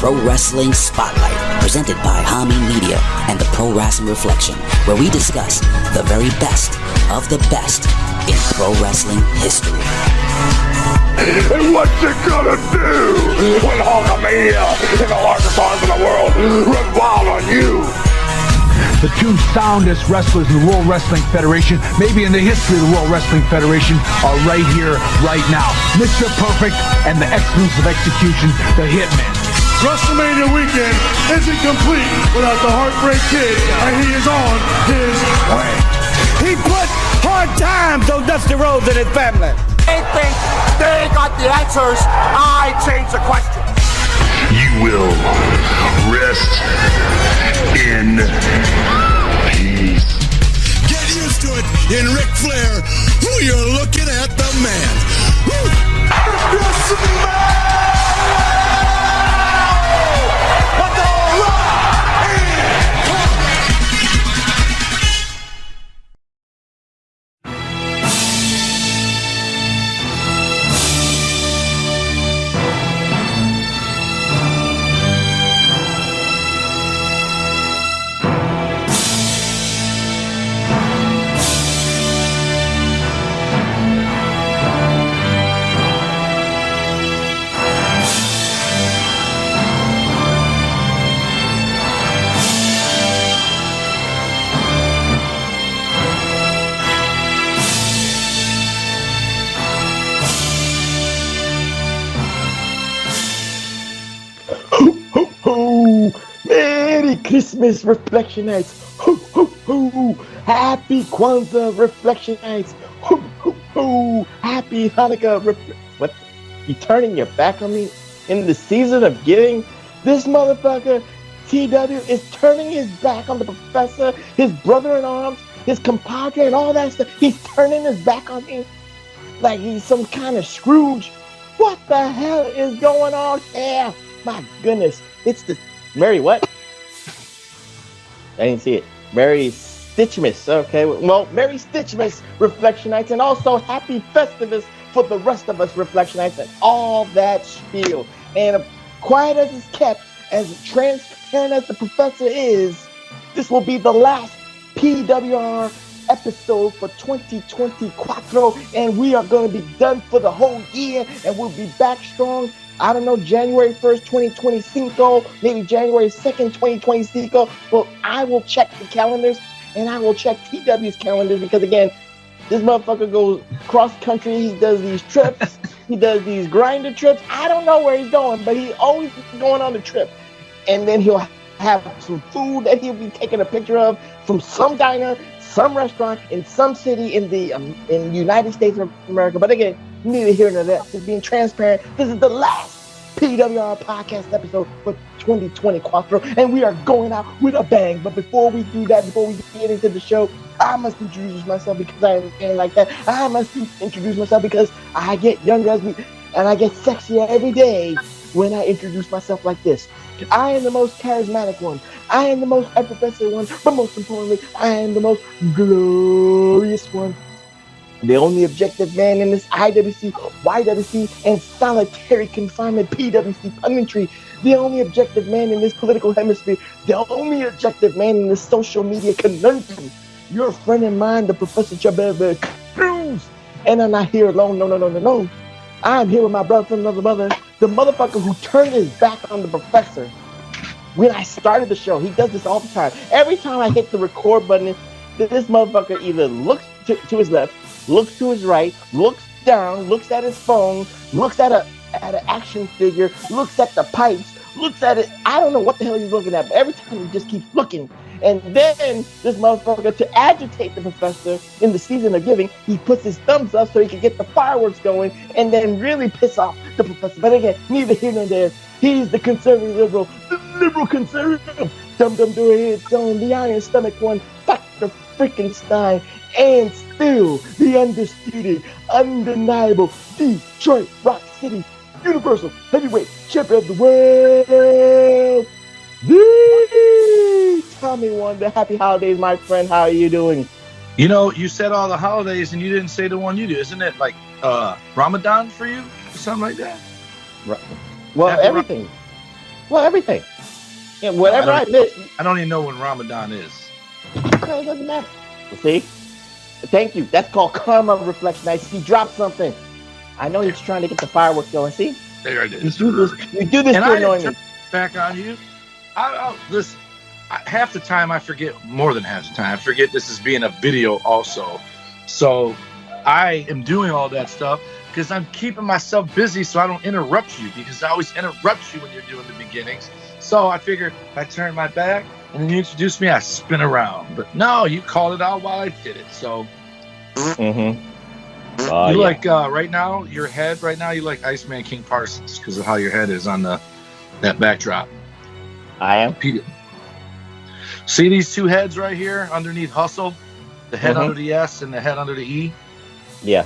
Pro Wrestling Spotlight, presented by Hami Media and the Pro Wrestling Reflection, where we discuss the very best of the best in pro wrestling history. And what you gonna do when Hulkamania and the largest arms in the world run wild on you? The two soundest wrestlers in the World Wrestling Federation, maybe in the history of the World Wrestling Federation, are right here, right now. Mr. Perfect and the excellence of execution, the Hitman. WrestleMania weekend isn't complete without the Heartbreak Kid, and he is on his way. He put hard times on Dusty Rhodes and his family. They think they got the answers. I change the question. You will rest in peace. Get used to it in Ric Flair. Who you're looking at, the man. It's man! What the Merry Christmas, Reflectionites! Ho, ho, ho! Happy Kwanzaa, Reflectionites! Ho, ho, ho! Happy Hanukkah, What? You turning your back on me in the season of giving? This motherfucker, TW, is turning his back on the professor, his brother-in-arms, his compadre, and all that stuff. He's turning his back on me like he's some kind of Scrooge. What the hell is going on here? My goodness, it's the Merry what? I didn't see it. Merry Stitchmas. Okay, well, Merry Stitchmas, Reflectionites, and also Happy Festivus for the rest of us Reflectionites and all that spiel. And quiet as it's kept, as transparent as the professor is, this will be the last PWR episode for 2024, and we are going to be done for the whole year, and we'll be back strong. I don't know, January 1st, 2025, maybe January 2nd, 2025. Well, I will check the calendars, and I will check TW's calendars, because, again, this motherfucker goes cross-country. He does these trips. He does these grinder trips. I don't know where he's going, but he's always going on a trip. And then he'll have some food that he'll be taking a picture of from some diner, some restaurant, in some city in the in United States of America. But, again, you need to hear none of that. Just being transparent. This is the last PWR podcast episode for 2024, and we are going out with a bang. But before we do that, before we get into the show, I must introduce myself because I am a man like that. I must introduce myself because I get younger and I get sexier every day when I introduce myself like this. I am the most charismatic one. I am the most effervescent one. But most importantly, I am the most glorious one. The only objective man in this IWC, YWC, and solitary confinement PWC punditry. The only objective man in this political hemisphere. The only objective man in this social media conundrum. Your friend and mine, the Professor Chabebe Cruz. And I'm not here alone. No. I'm here with my brother from another mother. The motherfucker who turned his back on the professor when I started the show. He does this all the time. Every time I hit the record button, this motherfucker either looks to his left, looks to his right, looks down, looks at his phone, looks at an action figure, looks at the pipes, looks at it. I don't know what the hell he's looking at, but every time he just keeps looking. And then this motherfucker, to agitate the professor in the season of giving, he puts his thumbs up so he can get the fireworks going and then really piss off the professor. But again, neither here nor there. He's the conservative liberal, the liberal conservative, dum-dum doing his own, the iron stomach one, Dr. Freaking Stein, and still the undisputed, undeniable Detroit Rock City Universal Heavyweight Champion of the world, the Tommy Wonder. Happy holidays, my friend. How are you doing? You know, you said all the holidays and you didn't say the one you do. Isn't it like Ramadan for you? Or something like that? Right. Well, Happy everything. Well, everything. Yeah, whatever I missed. I don't even know when Ramadan is. No, it doesn't matter. See? Thank you. That's called karma reflectionites. He dropped something. I know he's trying to get the fireworks going. See? There it is. You do this to annoy me. Back on you. Listen, half the time I forget, more than half the time, I forget this is being a video also. So I am doing all that stuff because I'm keeping myself busy so I don't interrupt you, because I always interrupt you when you're doing the beginnings. So I figure if I turn my back and then you introduce me, I spin around. But no, you called it out while I did it. So you like right now, your head right now, you like Iceman King Parsons because of how your head is on that backdrop. I am. See these two heads right here underneath Hustle? The head under the S and the head under the E? Yeah.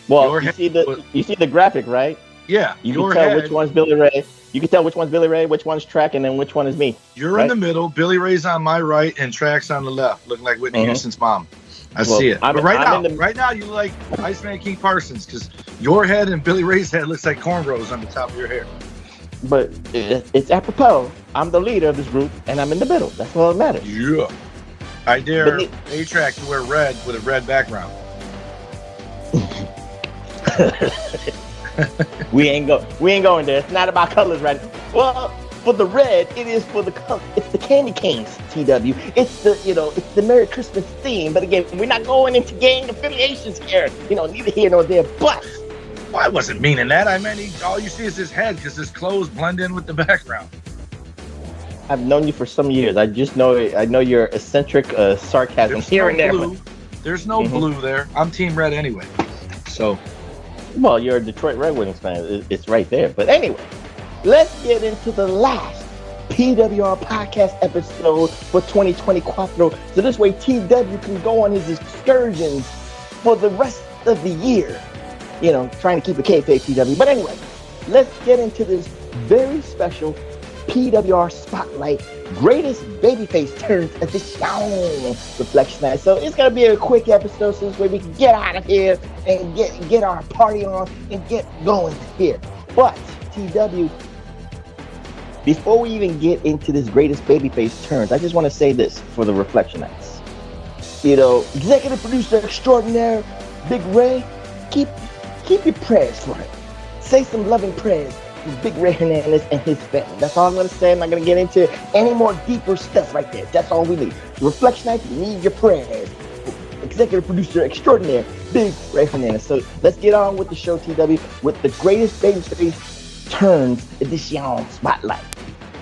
Well, you see the graphic, right? Yeah. You can tell which one's Billy Ray. You can tell which one's Billy Ray, which one's Track, and then which one is me. You're in the middle. Billy Ray's on my right and Track's on the left, looking like Whitney Houston's mom. I see it. But right now you like Iceman King Parsons because your head and Billy Ray's head looks like cornrows on the top of your hair. But it's apropos. I'm the leader of this group, and I'm in the middle. That's all that matters. Yeah. I dare A-Track to wear red with a red background. we ain't going there. It's not about colors right now. Well, for the red, it is for the color. It's the candy canes, TW. It's the Merry Christmas theme. But again, we're not going into gang affiliations here. Neither here nor there. But well, I wasn't meaning that. I meant all you see is his head because his clothes blend in with the background. I've known you for some years. I know your eccentric sarcasm here and there. But there's no blue there. I'm Team Red anyway. So. Well, you're a Detroit Red Wings fan. It's right there. But anyway, let's get into the last PWR podcast episode for 2024. So this way TW can go on his excursions for the rest of the year. Trying to keep a kayfabe, TW. But anyway, let's get into this very special PWR Spotlight Greatest Babyface Turns Edition Reflection Night. So it's going to be a quick episode so this way we can get out of here and get our party on and get going here. But, TW, before we even get into this Greatest Babyface Turns, I just want to say this for the Reflectionites. Executive producer extraordinaire, Big Ray, keep your prayers for him. Say some loving prayers for Big Ray Hernandez and his family. That's all I'm going to say. I'm not going to get into any more deeper stuff right there. That's all we need. Reflectionites need your prayers. Executive producer extraordinaire, Big Ray Hernandez. So let's get on with the show, TW, with the Greatest Babyface Turns Edition Spotlight.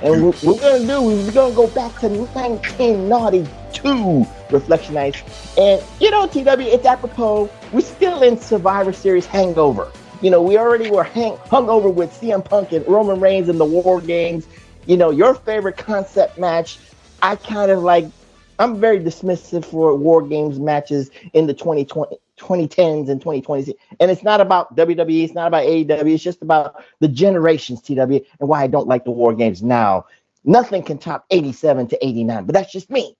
And what we're going to do is we're going to go back to 1992 Reflectionites. And, TW, it's apropos. We're still in Survivor Series hangover. We already were hung over with CM Punk and Roman Reigns in the War Games. Your favorite concept match. I'm very dismissive for War Games matches in the 2010s and 2020s. And it's not about WWE. It's not about AEW. It's just about the generations, TW, and why I don't like the War Games now. Nothing can top 87 to 89, but that's just me.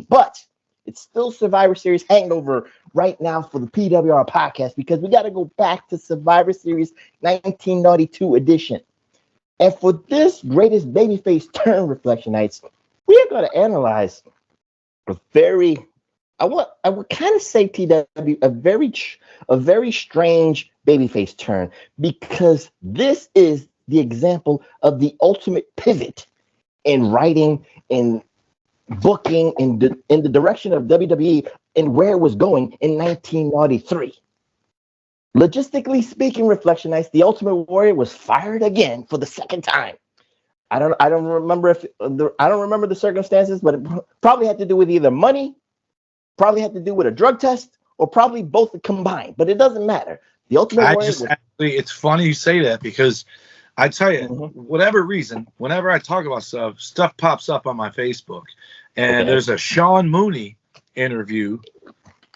But it's still Survivor Series hangover right now for the PWR podcast because we got to go back to Survivor Series 1992 edition. And for this Greatest Babyface Turn Reflectionites, we are going to analyze a very, I would kind of say, TW, a very strange babyface turn, because this is the example of the ultimate pivot in writing, in booking, in the direction of WWE and where it was going in 1993. Logistically speaking, Reflectionites, the Ultimate Warrior was fired again for the second time. I don't remember the circumstances, but it probably had to do with either money, probably had to do with a drug test, or probably both combined. But it doesn't matter. The Ultimate Warrior. It's funny you say that because I tell you, whatever reason, whenever I talk about stuff pops up on my Facebook, and there's a Sean Mooney interview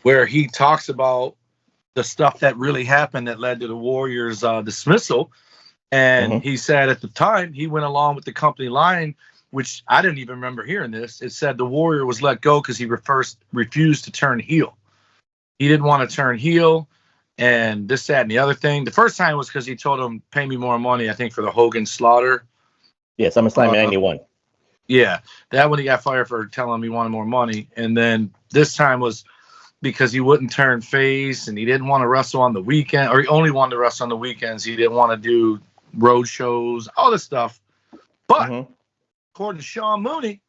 where he talks about the stuff that really happened that led to the Warriors' dismissal. And he said at the time he went along with the company line, which I didn't even remember hearing this. It said the Warrior was let go because he refused to turn heel. He didn't want to turn heel and this, that, and the other thing. The first time was because he told him, pay me more money, I think, for the Hogan Slaughter Yeah, SummerSlam '91. Yeah, that one he got fired for telling him he wanted more money, and then this time was because he wouldn't turn face and he didn't want to wrestle on the weekend, or he only wanted to wrestle on the weekends. He didn't want to do road shows, all this stuff. But according to Sean Mooney,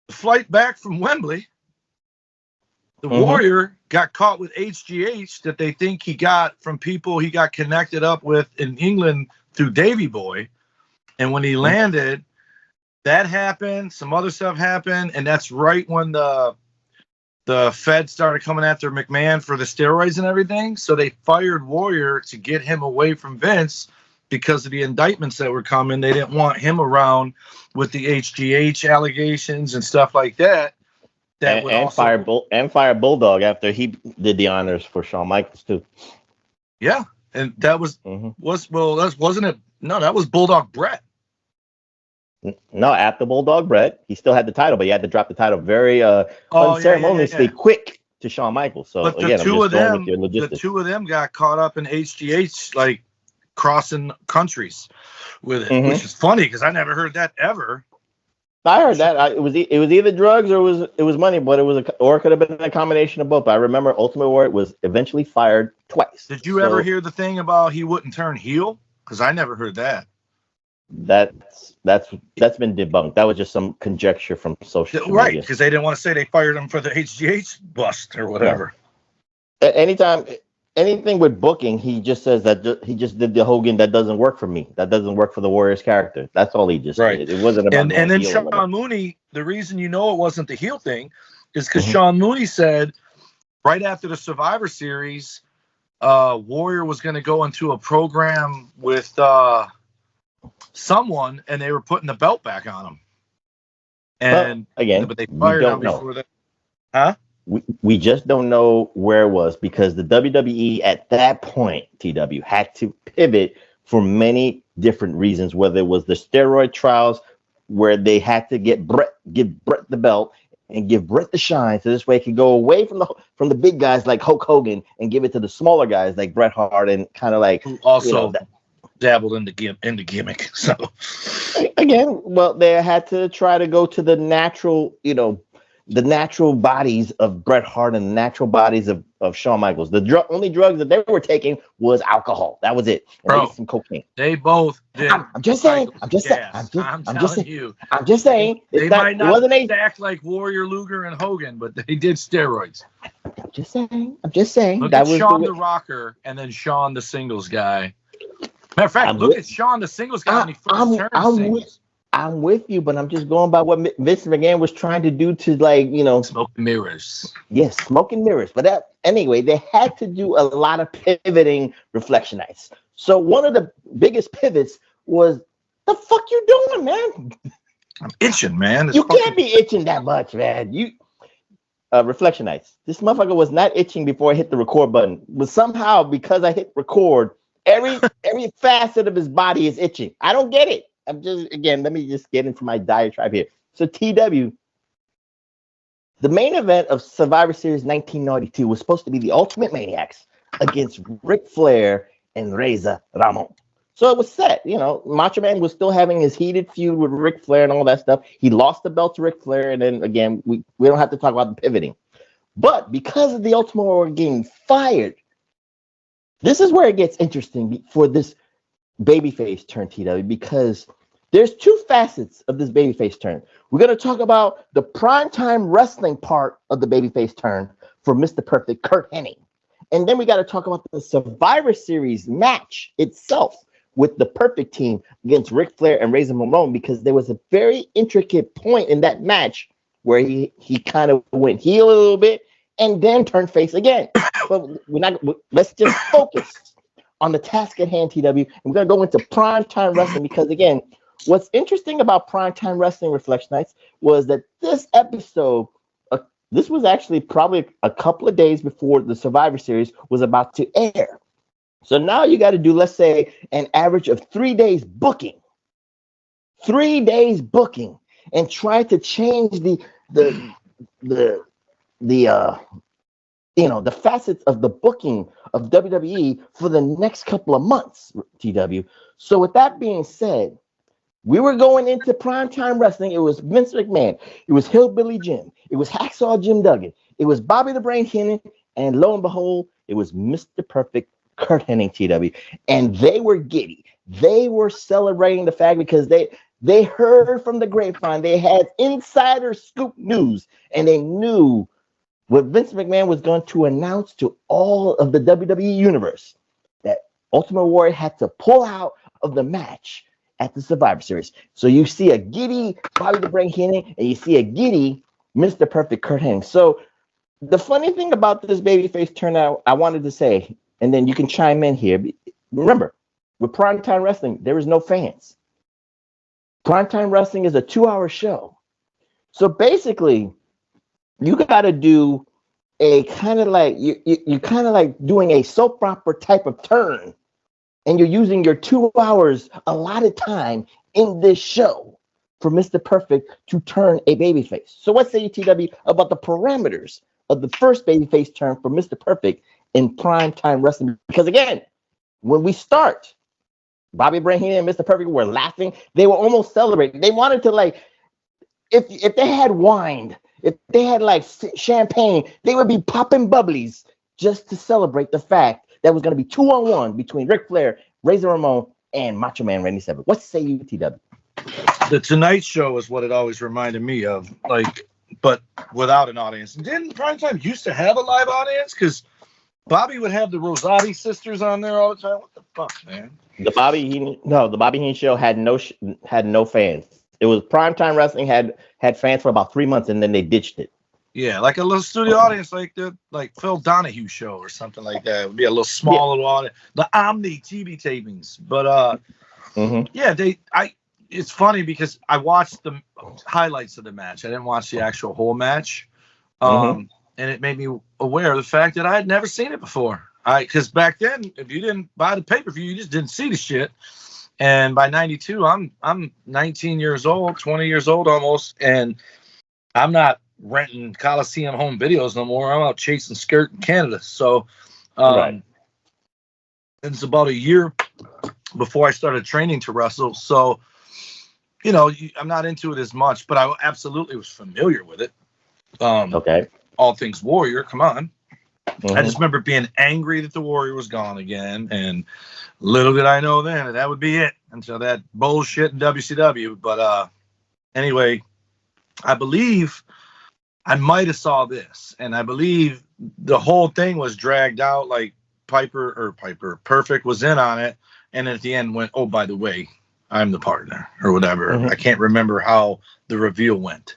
the flight back from Wembley, the Warrior got caught with HGH that they think he got from people he got connected up with in England through Davey Boy. And when he landed, that happened. Some other stuff happened. And that's right when the Fed started coming after McMahon for the steroids and everything. So they fired Warrior to get him away from Vince because of the indictments that were coming. They didn't want him around with the HGH allegations and stuff like that. Fire Bulldog after he did the honors for Shawn Michaels too. Yeah, and that was wasn't it? No, that was Bulldog Brett. No, after Bulldog Brett, he still had the title, but he had to drop the title very unceremoniously quick to Shawn Michaels. So but again, the two of them got caught up in HGH, like crossing countries with it, which is funny because I never heard that ever. I heard that it was either drugs or it was money, but it could have been a combination of both. But I remember Ultimate Warrior was eventually fired twice. Did you ever hear the thing about he wouldn't turn heel? Because I never heard that. That's been debunked. That was just some conjecture from social media. Right, because they didn't want to say they fired him for the HGH bust or whatever. Yeah. Anything with booking, he just says that he just did the Hogan that doesn't work for me. That doesn't work for the Warriors character. That's all he just did. It wasn't about. And then Sean Mooney, the reason you know it wasn't the heel thing is because Sean Mooney said right after the Survivor Series, Warrior was going to go into a program with someone, and they were putting the belt back on him. And but they fired him before that. Huh? We just don't know where it was because the WWE at that point, TW, had to pivot for many different reasons, whether it was the steroid trials where they had to give Brett the belt and give Brett the shine, so this way he could go away from the big guys like Hulk Hogan and give it to the smaller guys like Bret Hart and kind of like who also dabbled into gimmick. So again, well, they had to try to go to the natural, the natural bodies of Bret Hart and the natural bodies of Shawn Michaels. The only drugs that they were taking was alcohol. That was it. And bro, some cocaine. They both did. I'm just saying. They might not act like Warrior, Luger, and Hogan, but they did steroids. I'm just saying. Look at Shawn the Rocker and then Shawn the singles guy. Matter of fact, look at Shawn the singles guy when he first turned singles. I'm with you, but I'm just going by what Vince McMahon was trying to do to smoke mirrors. Yes, smoking mirrors. But anyway, they had to do a lot of pivoting Reflectionites. So one of the biggest pivots was, the fuck you doing, man? I'm itching, man. You can't be itching that much, man. Reflectionites. This motherfucker was not itching before I hit the record button. But somehow, because I hit record, every facet of his body is itching. I don't get it. Let me just get into my diatribe here. So TW, the main event of Survivor Series 1992 was supposed to be the Ultimate Maniacs against Ric Flair and Ramon. So it was set. Macho Man was still having his heated feud with Ric Flair and all that stuff. He lost the belt to Ric Flair, and then again, we don't have to talk about the pivoting. But because of the Ultimate Warrior getting fired, this is where it gets interesting for this babyface turn, TW, because there's two facets of this babyface turn. We're going to talk about the primetime wrestling part of the babyface turn for Mr. Perfect, Kurt Hennig. And then we got to talk about the Survivor Series match itself with the Perfect team against Ric Flair and Ramon, because there was a very intricate point in that match where he kind of went heel a little bit and then turned face again. But let's just focus on the task at hand, TW. And we're going to go into primetime wrestling because, again, what's interesting about primetime wrestling Reflectionites was that this episode, this was actually probably a couple of days before the Survivor Series was about to air. So now you got to do, let's say, an average of 3 days booking. 3 days booking, and try to change the facets of the booking of WWE for the next couple of months, TW. So with that being said, We were going into primetime wrestling. It was Vince McMahon. It was Hillbilly Jim. It was Hacksaw Jim Duggan. It was Bobby the Brain Heenan. And lo and behold, it was Mr. Perfect Kurt Hennig, TW. And they were giddy. They were celebrating the fact because they heard from the grapevine. They had insider scoop news. And they knew what Vince McMahon was going to announce to all of the WWE universe, that Ultimate Warrior had to pull out of the match at the Survivor Series. So you see a giddy Bobby the Brain Heenan, and you see a giddy Mr. Perfect Kurt Hennig. So the funny thing about this babyface turnout, I wanted to say, and then you can chime in here. Remember, with primetime wrestling, there is no fans. Primetime wrestling is a 2-hour show. So basically, you got to do a kind of like, you kind of like doing a soap opera type of turn. And you're using your 2 hours allotted time in this show for Mr. Perfect to turn a babyface. So what say you, TW, about the parameters of the first babyface turn for Mr. Perfect in primetime wrestling? Because again, when we start, Bobby Brain Heenan and Mr. Perfect were laughing. They were almost celebrating. They wanted to, like, if they had wine, if they had like champagne, they would be popping bubblies just to celebrate the fact that was going to be 2-on-1 between Ric Flair, Razor Ramon, and Macho Man Randy Savage. What say you, TW? The Tonight Show is what it always reminded me of, like, but without an audience. Didn't Primetime used to have a live audience? Because Bobby would have the Rosati sisters on there all the time. What the fuck, man? The Bobby Heenan show had no fans. It was Primetime Wrestling had fans for about 3 months, and then they ditched it. Yeah, like a little studio audience, like the Phil Donahue show or something like that. It would be a little small little audience. The Omni TV tapings, but yeah, it's funny because I watched the highlights of the match. I didn't watch the actual whole match, and it made me aware of the fact that I had never seen it before. Because back then, if you didn't buy the pay-per-view, you just didn't see the shit. And by '92, I'm 19 years old, 20 years old almost, and I'm not renting Coliseum home videos no more. I'm out chasing skirt in Canada. So it's about a year before I started training to wrestle. So, you know, I'm not into it as much, but I absolutely was familiar with it. All Things Warrior, come on. I just remember being angry that the Warrior was gone again, and little did I know then that would be it until that bullshit in WCW. But anyway, I believe I might have saw this, and I believe the whole thing was dragged out, like Piper Perfect was in on it, and at the end went, oh, by the way, I'm the partner or whatever. I can't remember how the reveal went.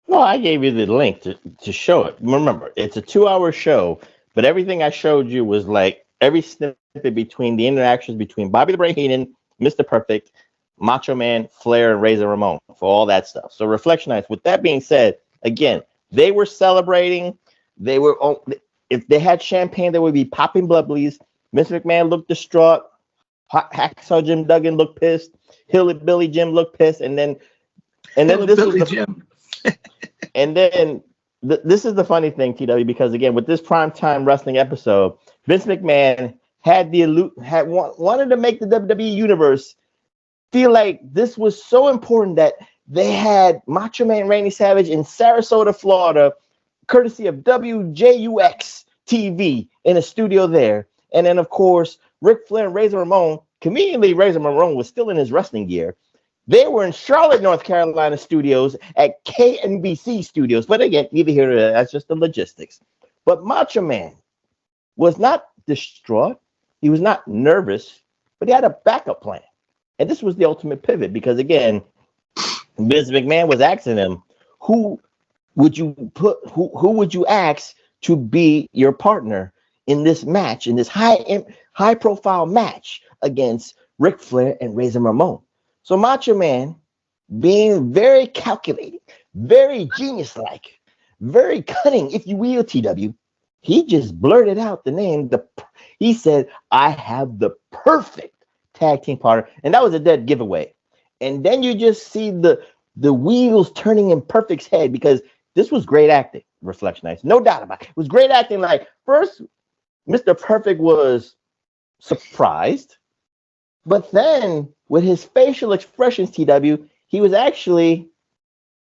Well, I gave you the link to show it. Remember, it's a 2-hour show, but everything I showed you was like every snippet between the interactions between Bobby the Brain Heenan, Mr. Perfect, Macho Man, Flair, and Razor Ramon for all that stuff. So Reflectionites, with that being said, again, they were celebrating. They were, if they had champagne, they would be popping bubblies. Mr. McMahon looked distraught. Hacksaw Jim Duggan looked pissed. Hillbilly Jim looked pissed. And then this was Jim. And then this is the funny thing, TW, because again, with this primetime wrestling episode, Vince McMahon wanted to make the WWE universe feel like this was so important that they had Macho Man Randy Savage in Sarasota, Florida, courtesy of WJUX TV in a studio there. And then, of course, Ric Flair and Razor Ramon, conveniently, Razor Ramon was still in his wrestling gear. They were in Charlotte, North Carolina studios at KNBC studios. But again, neither here nor there. That's just the logistics. But Macho Man was not distraught. He was not nervous, but he had a backup plan. And this was the ultimate pivot because, again, Vince McMahon was asking him, who would you ask to be your partner in this match, in this high profile match against Ric Flair and Razor Ramon? So Macho Man, being very calculating, very genius-like, very cunning, if you will, TW, he just blurted out the name. He said, I have the perfect tag team partner. And that was a dead giveaway. And then you just see the wheels turning in Perfect's head because this was great acting, Reflectionites. No doubt about it. It was great acting. Like, first, Mr. Perfect was surprised. But then with his facial expressions, TW, he was actually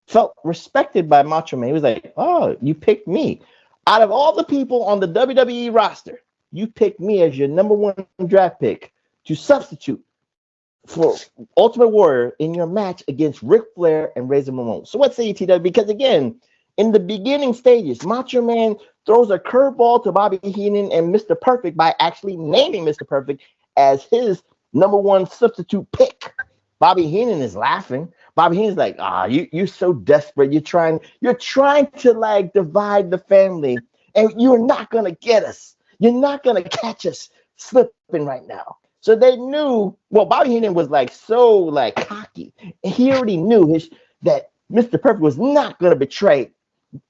felt respected by Macho Man. He was like, oh, you picked me. Out of all the people on the WWE roster, you picked me as your number one draft pick to substitute for Ultimate Warrior in your match against Ric Flair and Razor Ramon. So what say you, TW? Because again, in the beginning stages, Macho Man throws a curveball to Bobby Heenan and Mr. Perfect by actually naming Mr. Perfect as his number one substitute pick. Bobby Heenan is laughing. Bobby Heenan's like, you're so desperate. You're trying to like divide the family, and you're not gonna get us. You're not gonna catch us slipping right now. So they knew. Well, Bobby Heenan was like so like cocky. He already knew that Mr. Perfect was not gonna betray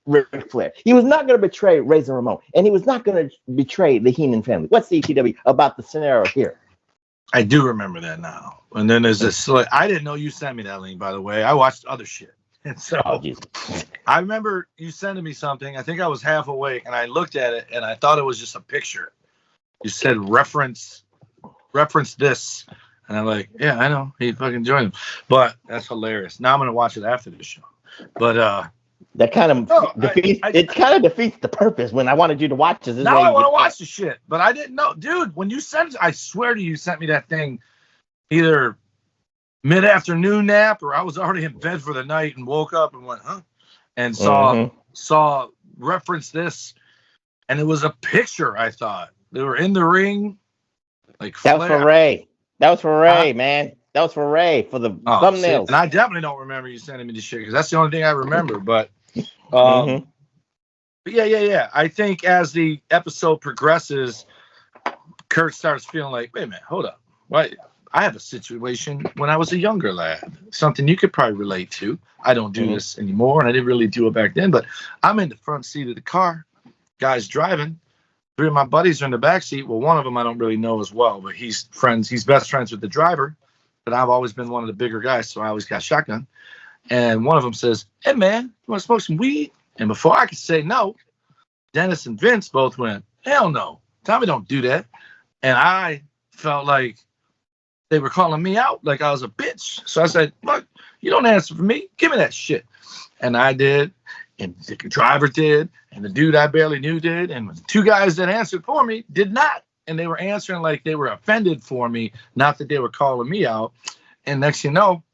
Ric Flair. He was not gonna betray Razor Ramon, and he was not gonna betray the Heenan family. What's the ETW about the scenario here? I do remember that now. And then there's this. I didn't know you sent me that link, by the way. I watched other shit. And so I remember you sending me something. I think I was half awake, and I looked at it, and I thought it was just a picture. You said reference this. And I'm like, yeah, I know. He fucking joined him. But that's hilarious. Now I'm going to watch it after this show. But that kind of defeats the purpose when I wanted you to watch this. Now I want to watch the shit, but I didn't know, dude. When you sent, I swear to you, sent me that thing either mid-afternoon nap or I was already in bed for the night and woke up and went, huh, and saw reference this, and it was a picture. I thought they were in the ring, like that was for Ray. That was for Ray, man. That was for Ray for the thumbnails. And I definitely don't remember you sending me this shit because that's the only thing I remember. But but yeah. I think as the episode progresses, Kurt starts feeling like, wait a minute, hold up. What? I have a situation when I was a younger lad. Something you could probably relate to. I don't do this anymore, and I didn't really do it back then. But I'm in the front seat of the car. Guy's driving. 3 of my buddies are in the back seat. Well, one of them I don't really know as well, but he's best friends with the driver. But I've always been one of the bigger guys, so I always got shotgun. And one of them says, hey, man, you want to smoke some weed? And before I could say no, Dennis and Vince both went, hell no. Tommy don't do that. And I felt like they were calling me out like I was a bitch. So I said, look, you don't answer for me. Give me that shit. And I did. And the driver did. And the dude I barely knew did. And the 2 guys that answered for me did not. And they were answering like they were offended for me, not that they were calling me out. And next you know,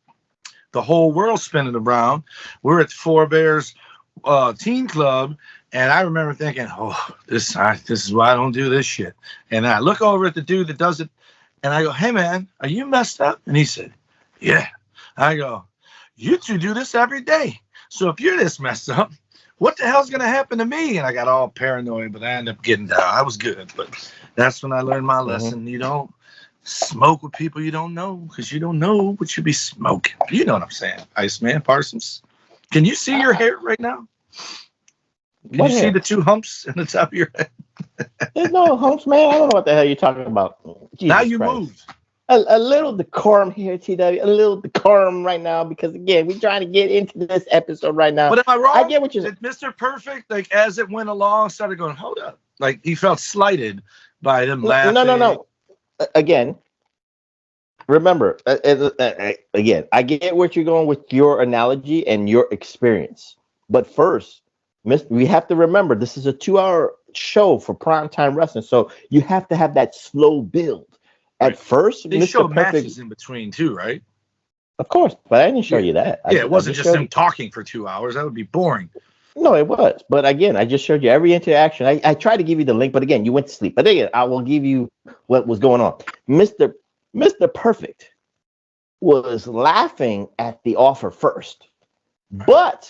the whole world's spinning around. We're at the Four Bears Teen Club, and I remember thinking, oh, this is why I don't do this shit. And I look over at the dude that does it, and I go, hey, man, are you messed up? And he said, yeah. I go, you 2 do this every day. So if you're this messed up, what the hell's going to happen to me? And I got all paranoid, but I ended up getting down. I was good, but that's when I learned my lesson. You don't smoke with people you don't know because you don't know what you be smoking. You know what I'm saying, Iceman Parsons. Can you see your hair right now? Can you see the 2 humps in the top of your head? There's no humps, man. I don't know what the hell you're talking about. Jesus now you Christ. moved. A little decorum here, TW. A little decorum right now because, again, we're trying to get into this episode right now. But am I wrong? I get what you're saying. Mr. Perfect, like, as it went along, started going, hold up. Like, he felt slighted by them laughing. No. Again, remember, again, I get what you're going with your analogy and your experience. But first, we have to remember, this is a 2-hour show for primetime wrestling. So you have to have that slow build. At first, they show matches in between too, right? Of course, but I didn't show you that. Yeah, it wasn't just them talking for 2 hours. That would be boring. No, it was. But again, I just showed you every interaction. I tried to give you the link, but again, you went to sleep. But again, I will give you what was going on. Mr. Perfect was laughing at the offer first. But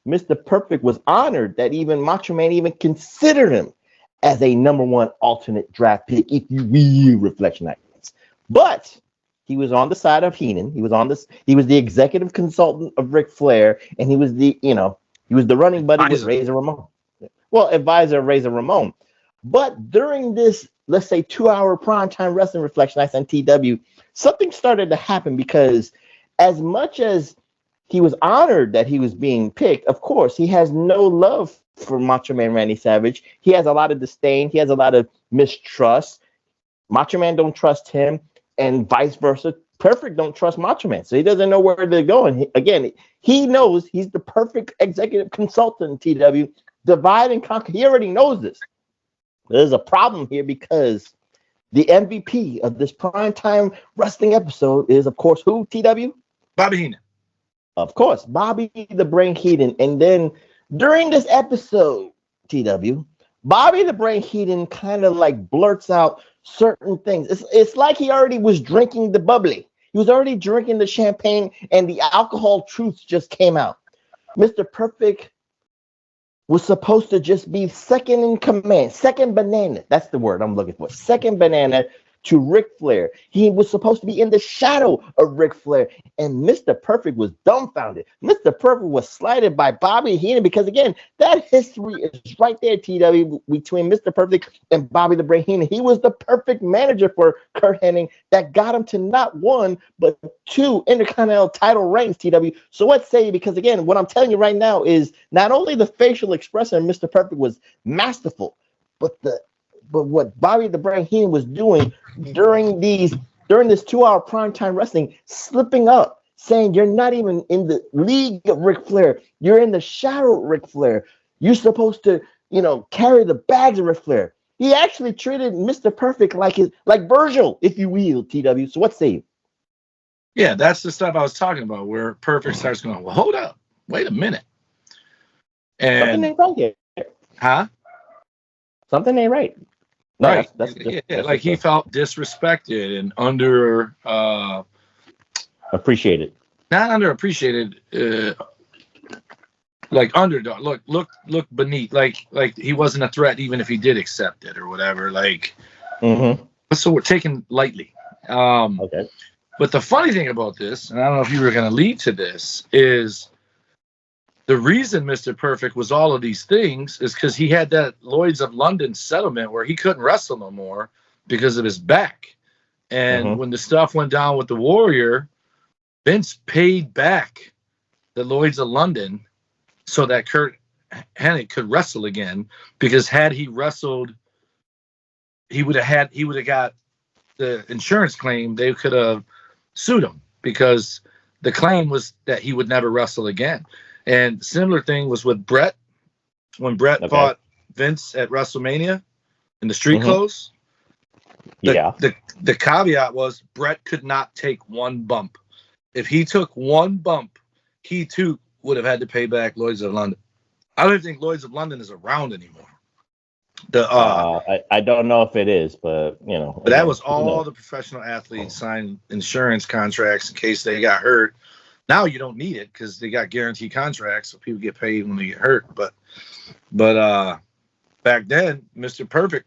Mr. Perfect was honored that even Macho Man even considered him as a number 1 alternate draft pick, if you will, Reflectionites. But he was on the side of Heenan. He was the executive consultant of Ric Flair, and he was the running buddy with Razor Ramon. Well, advisor of Razor Ramon. But during this, let's say, 2-hour primetime wrestling Reflectionites on TW, something started to happen because as much as he was honored that he was being picked, of course, he has no love for Macho Man Randy Savage. He has a lot of disdain. He has a lot of mistrust. Macho Man don't trust him, and vice versa. Perfect don't trust Macho Man, so he doesn't know where they're going. Again, he knows he's the perfect executive consultant. TW, divide and conquer. He already knows this. There's a problem here because the MVP of this primetime wrestling episode is, of course, who? TW? Bobby Heenan. Of course, Bobby the Brain Heenan. And then during this episode, TW, Bobby the Brain Heenan kind of like blurts out certain things. It's like he already was drinking the bubbly. He was already drinking the champagne, and the alcohol truths just came out. Mr. Perfect was supposed to just be second in command, second banana. That's the word I'm looking for. Second banana to Ric Flair. He was supposed to be in the shadow of Ric Flair, and Mr. Perfect was dumbfounded. Mr. Perfect was slighted by Bobby Heenan because, again, that history is right there, TW, between Mr. Perfect and Bobby the Brain Heenan. He was the perfect manager for Kurt Hennig that got him to not one, but 2 Intercontinental title reigns, TW. So what say you? Because, again, what I'm telling you right now is not only the facial expression of Mr. Perfect was masterful, but what Bobby the Brain Heenan was doing during this 2-hour primetime wrestling, slipping up, saying you're not even in the league of Ric Flair. You're in the shadow of Ric Flair. You're supposed to, carry the bags of Ric Flair. He actually treated Mr. Perfect like Virgil, if you will, TW. So what say you? Yeah, that's the stuff I was talking about, where Perfect starts going, well, hold up, wait a minute. And something ain't right here. Huh? Something ain't right. No, right. That's like he felt disrespected and appreciated. Not underappreciated, like underdog. Look beneath. Like he wasn't a threat even if he did accept it or whatever. Like, so we're taken lightly. Okay. But the funny thing about this, and I don't know if you were going to lead to this, is the reason Mr. Perfect was all of these things is because he had that Lloyd's of London settlement where he couldn't wrestle no more because of his back. And when the stuff went down with the Warrior, Vince paid back the Lloyd's of London so that Kurt Hennig could wrestle again, because had he wrestled, he would have got the insurance claim. They could have sued him because the claim was that he would never wrestle again. And similar thing was with Brett, when Brett fought Vince at WrestleMania in the street clothes. The caveat was Brett could not take one bump. If he took one bump, he too would have had to pay back Lloyd's of London. I don't think Lloyd's of London is around anymore. I don't know if it is, but But that was all the professional athletes signed insurance contracts in case they got hurt. Now you don't need it because they got guaranteed contracts, so people get paid when they get hurt. But back then, Mr. Perfect,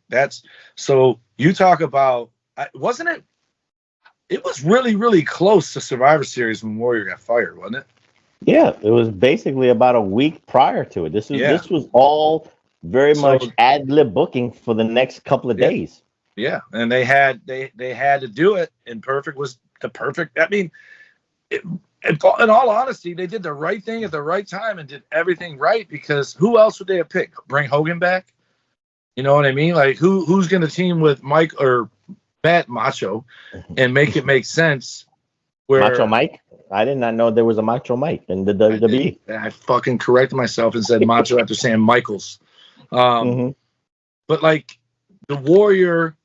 so you talk about, wasn't it? It was really, really close to Survivor Series when Warrior got fired, wasn't it? Yeah, it was basically about a week prior to it. This was all very much ad-lib booking for the next couple of days. Yeah, and they had to do it, and Perfect was the perfect. I mean, in all honesty, they did the right thing at the right time and did everything right, because who else would they have picked? Bring Hogan back? You know what I mean? Like who's going to team with Mike or Matt Macho and make it make sense? Where Macho Mike? I did not know there was a Macho Mike in the WWE. I fucking corrected myself and said Macho after saying Michaels. But like the Warrior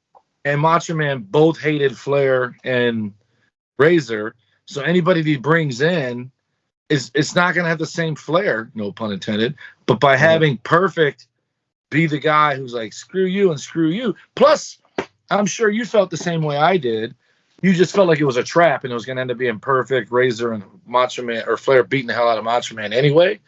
and Macho Man both hated Flair and Razor. So anybody that he brings in it's not going to have the same flair, no pun intended. But by having Perfect be the guy who's like, screw you and screw you. Plus, I'm sure you felt the same way I did. You just felt like it was a trap and it was going to end up being Perfect, Razor, and Macho Man or Flair beating the hell out of Macho Man anyway.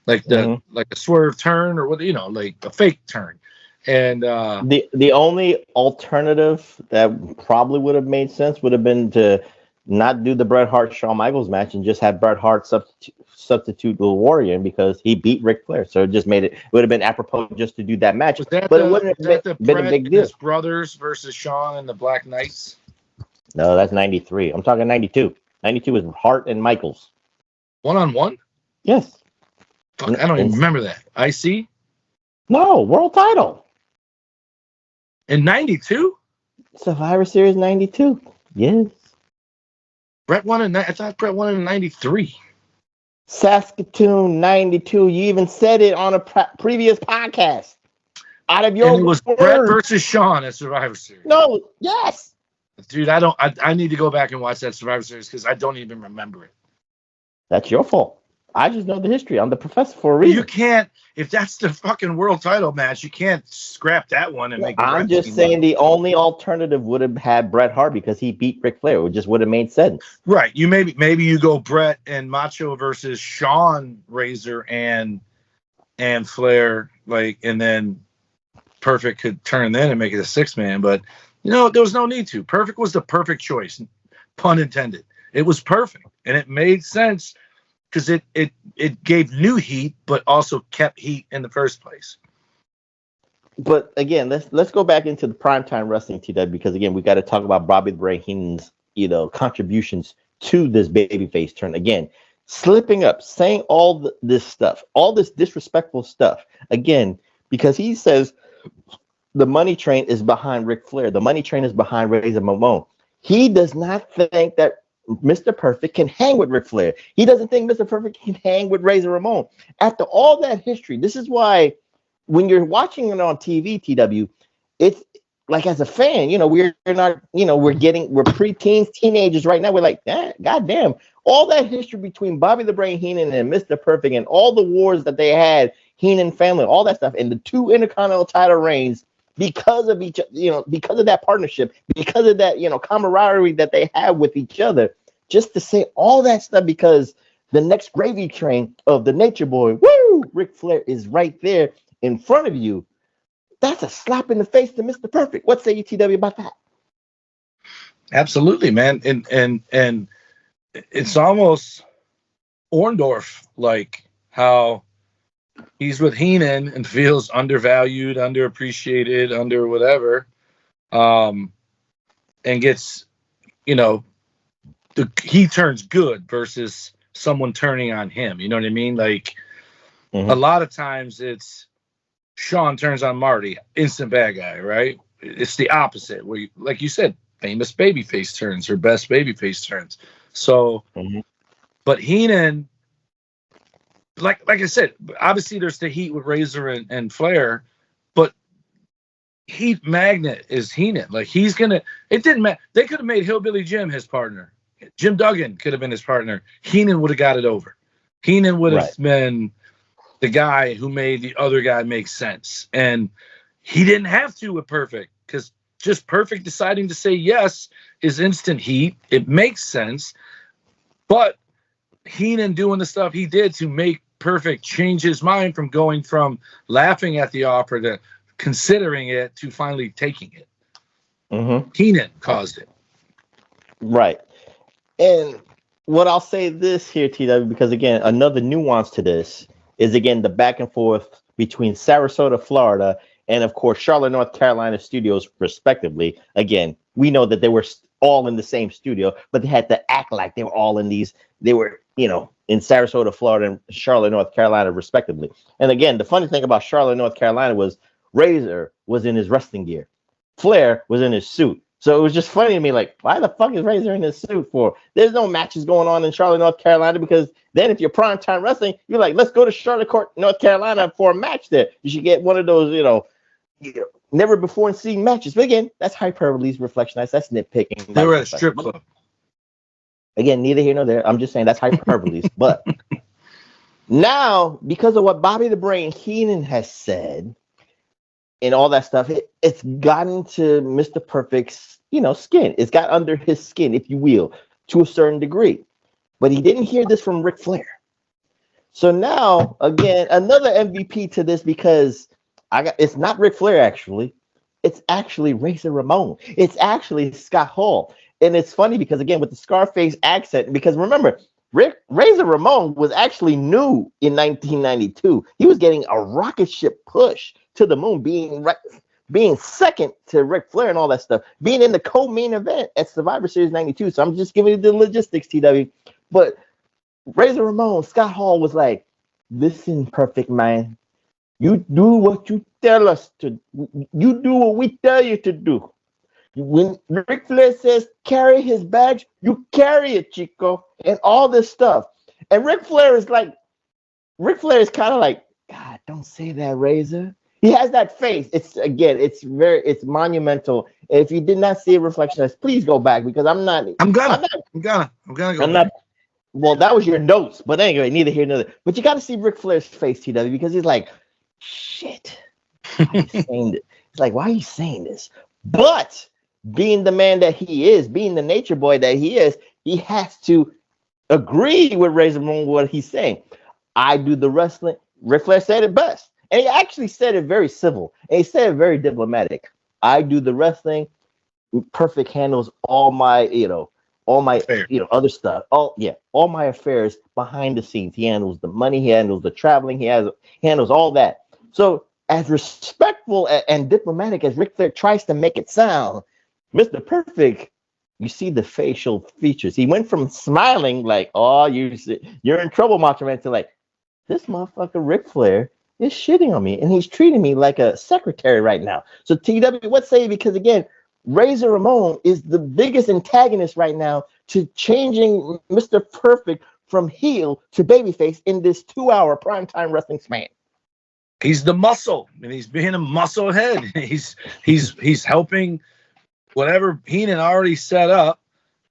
Like like a swerve turn or what, like a fake turn. And the only alternative that probably would have made sense would have been to not do the Bret Hart Shawn Michaels match and just have Bret Hart substitute the Warrior, because he beat Ric Flair. So it just would have been apropos just to do that match. Was that but it wouldn't have been a big deal. His brothers versus Shawn and the Black Knights? No, that's 93. I'm talking 92. 92 is Hart and Michaels. 1-on-1? Yes. Fuck, I don't even remember that. IC? No, world title. In 92? Survivor Series 92. Yes. Brett won in. I thought Brett won in '93. Saskatoon 92. You even said it on a previous podcast. Out of your And it was words. Brett versus Sean at Survivor Series. No, yes. Dude, I need to go back and watch that Survivor Series because I don't even remember it. That's your fault. I just know the history. I'm the professor for a reason. You can't, if that's the fucking world title match, you can't scrap that one and make. I'm just saying the only alternative would have had Bret Hart because he beat Ric Flair. It just would have made sense. Right. You maybe you go Bret and Macho versus Sean, Razor and Flair, like, and then Perfect could turn then and make it a 6-man, but there was no need to. Perfect was the perfect choice, pun intended. It was perfect, and it made sense because it gave new heat, but also kept heat in the first place. But again, let's go back into the primetime wrestling TW because again, we got to talk about Bobby the Brain Heenan's contributions to this babyface turn. Again, slipping up, saying all this stuff, all this disrespectful stuff. Again, because he says the money train is behind Ric Flair. The money train is behind Razor Ramon. He does not think that Mr. Perfect can hang with Ric Flair. He doesn't think Mr. Perfect can hang with Razor Ramon. After all that history, this is why when you're watching it on TV, TW, it's like as a fan, we're not, we're preteens, teenagers right now. We're like, goddamn, all that history between Bobby the Brain Heenan and Mr. Perfect and all the wars that they had, Heenan family, all that stuff, and the 2 Intercontinental title reigns because of because of that partnership, because of that, camaraderie that they have with each other, just to say all that stuff because the next gravy train of the Nature Boy, woo, Ric Flair is right there in front of you. That's a slap in the face to Mr. Perfect. What say you, TW, about that? Absolutely, man. And it's almost Orndorff like how he's with Heenan and feels undervalued, underappreciated, under whatever, and gets, he turns good versus someone turning on him. You know what I mean? Like a lot of times it's Sean turns on Marty, instant bad guy, right? It's the opposite where, like you said, famous babyface turns or best babyface turns. So, but Heenan, like I said, obviously there's the heat with Razor and Flair, but heat magnet is Heenan. Like it didn't matter. They could have made Hillbilly Jim his partner. Jim Duggan could have been his partner. Heenan would have got it over. Heenan would have been the guy who made the other guy make sense. And he didn't have to with Perfect because just Perfect deciding to say yes is instant heat. It makes sense. But Heenan doing the stuff he did to make Perfect change his mind from going from laughing at the offer to considering it to finally taking it. Heenan caused it. Right. And what I'll say this here, TW, because again, another nuance to this is again the back and forth between Sarasota, Florida, and of course Charlotte, North Carolina studios, respectively. Again, we know that they were all in the same studio, but they had to act like they were all in these. They were, in Sarasota, Florida, and Charlotte, North Carolina, respectively. And again, the funny thing about Charlotte, North Carolina was Razor was in his wrestling gear, Flair was in his suit. So it was just funny to me, like, why the fuck is Razor in his suit for? There's no matches going on in Charlotte, North Carolina, because then if you're primetime wrestling, you're like, let's go to Charlotte, North Carolina for a match there. You should get one of those, never before seen matches. But again, that's hyperboles, Reflectionites. That's nitpicking. They were at a strip club. Again, neither here nor there. I'm just saying that's hyperboles. But now, because of what Bobby the Brain Heenan has said, and all that stuff, it's gotten to Mr. Perfect's, skin. It's got under his skin, if you will, to a certain degree. But he didn't hear this from Ric Flair. So now, again, another MVP to this because it's not Ric Flair, actually. It's actually Razor Ramon. It's actually Scott Hall. And it's funny because, again, with the Scarface accent, because remember, Razor Ramon was actually new in 1992. He was getting a rocket ship push to the moon, being second to Ric Flair and all that stuff, being in the co-main event at Survivor Series 92. So I'm just giving you the logistics, TW. But Razor Ramon, Scott Hall was like, listen, Perfect Man, you do what you tell us to. You do what we tell you to do. When Ric Flair says carry his badge, you carry it, Chico, and all this stuff. And Ric Flair is kind of like, God, don't say that, Razor. He has that face. It's monumental. If you did not see a reflection, please go back because I'm gonna go back. Well, that was your notes, but anyway, neither here nor there. But you got to see Ric Flair's face, TW, because he's like, shit. Why are you saying this? It's like, why are you saying this? But being the man that he is, being the nature boy that he is, he has to agree with Razor Ramon what he's saying. I do the wrestling. Ric Flair said it best. And he actually said it very civil. And he said it very diplomatic. I do the wrestling. Perfect handles all my other stuff. All my affairs behind the scenes. He handles the money. He handles the traveling. He handles all that. So as respectful and diplomatic as Ric Flair tries to make it sound, Mr. Perfect, you see the facial features. He went from smiling like, oh, you're in trouble, Macho Man, to like, this motherfucker Ric Flair is shitting on me, and he's treating me like a secretary right now. So TW, what say? Because again, Razor Ramon is the biggest antagonist right now to changing Mr. Perfect from heel to babyface in this 2-hour primetime wrestling span. He's the muscle, and he's being a muscle head. He's helping whatever Heenan already set up.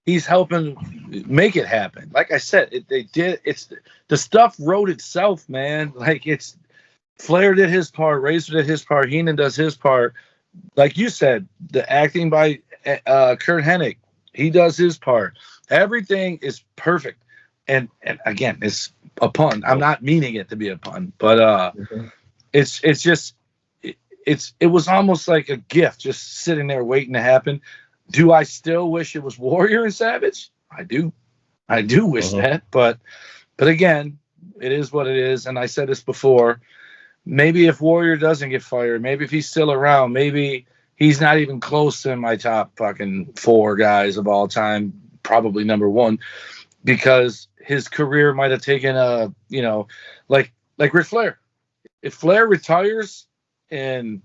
He's helping make it happen. Like I said, it's the stuff wrote itself, man. Like Flair did his part, Razor did his part, Heenan does his part. Like you said, the acting by Kurt Hennig, he does his part. Everything is perfect. And again, it's a pun. I'm not meaning it to be a pun, but it's just it was almost like a gift just sitting there waiting to happen. Do I still wish it was Warrior and Savage? I do wish that, but again, it is what it is. And I said this before. Maybe if Warrior doesn't get fired, maybe if he's still around, maybe he's not even close to my top fucking 4 guys of all time, probably number 1, because his career might have taken like Ric Flair. If Flair retires in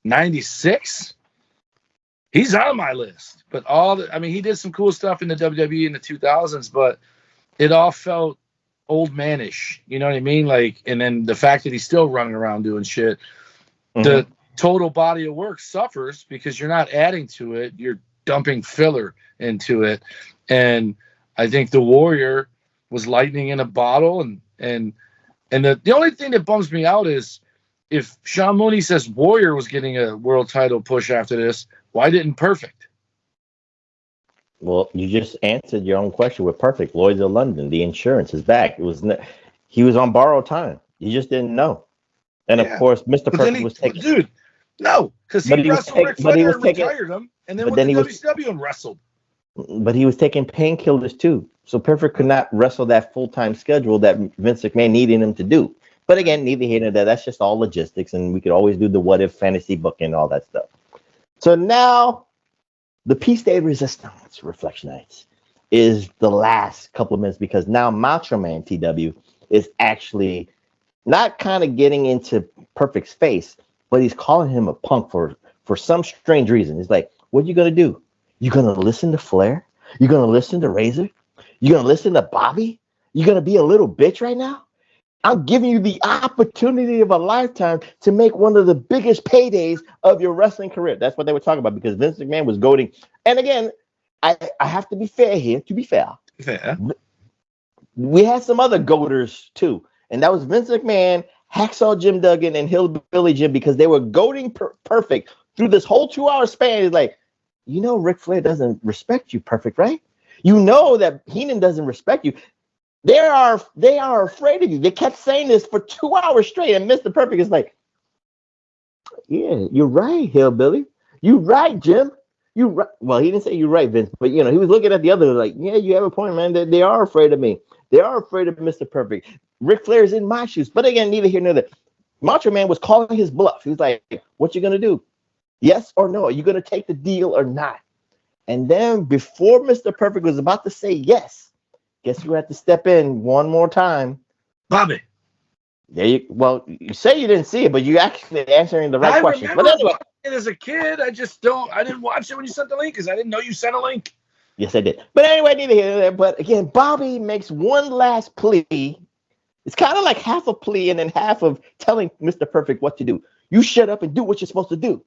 96, he's on my list. But he did some cool stuff in the WWE in the 2000s, but it all felt old manish, you know what I mean? Like, and then the fact that he's still running around doing shit, the total body of work suffers because you're not adding to it, you're dumping filler into it. And I think the Warrior was lightning in a bottle, and the only thing that bums me out is if Sean Mooney says Warrior was getting a world title push after this, why didn't Perfect? Well, you just answered your own question with Perfect. Lloyd's of London, the insurance is back. He was on borrowed time. You just didn't know. And of course, Mr. Perfect was taking. Dude, no, because he wrestled Ric Flair and retired him, and then went to WCW and wrestled. But he was taking painkillers too. So Perfect could not wrestle that full-time schedule that Vince McMahon needed him to do. But again, neither here nor there. That's just all logistics, and we could always do the what-if fantasy book and all that stuff. So now, the piece de resistance, Reflectionites, is the last couple of minutes because now Macho Man TW is actually not kind of getting into Perfect's face, but he's calling him a punk for some strange reason. He's like, what are you going to do? You going to listen to Flair? You going to listen to Razor? You going to listen to Bobby? You going to be a little bitch right now? I'm giving you the opportunity of a lifetime to make one of the biggest paydays of your wrestling career. That's what they were talking about because Vince McMahon was goading. And again, I have to be fair here. To be fair, we had some other goaders too. And that was Vince McMahon, Hacksaw Jim Duggan, and Hillbilly Jim because they were goading Perfect through this whole 2-hour span. It's like, you know, Ric Flair doesn't respect you, Perfect, right? You know that Heenan doesn't respect you. They are afraid of you. They kept saying this for 2 hours straight, and Mr. Perfect is like, yeah, you're right, Hillbilly. You're right, Jim. You right. Well, he didn't say you're right, Vince, but he was looking at the other like, yeah, you have a point, man. They are afraid of me. They are afraid of Mr. Perfect. Ric Flair is in my shoes. But again, neither here nor there. Macho Man was calling his bluff. He was like, what you gonna do? Yes or no? Are you gonna take the deal or not? And then before Mr. Perfect was about to say yes, guess who had to step in one more time? Bobby. You say you didn't see it, but you actually answering the right question. But anyway, it as a kid. I didn't watch it when you sent the link because I didn't know you sent a link. Yes, I did. But anyway, neither here nor there. But again, Bobby makes one last plea. It's kind of like half a plea and then half of telling Mr. Perfect what to do. You shut up and do what you're supposed to do.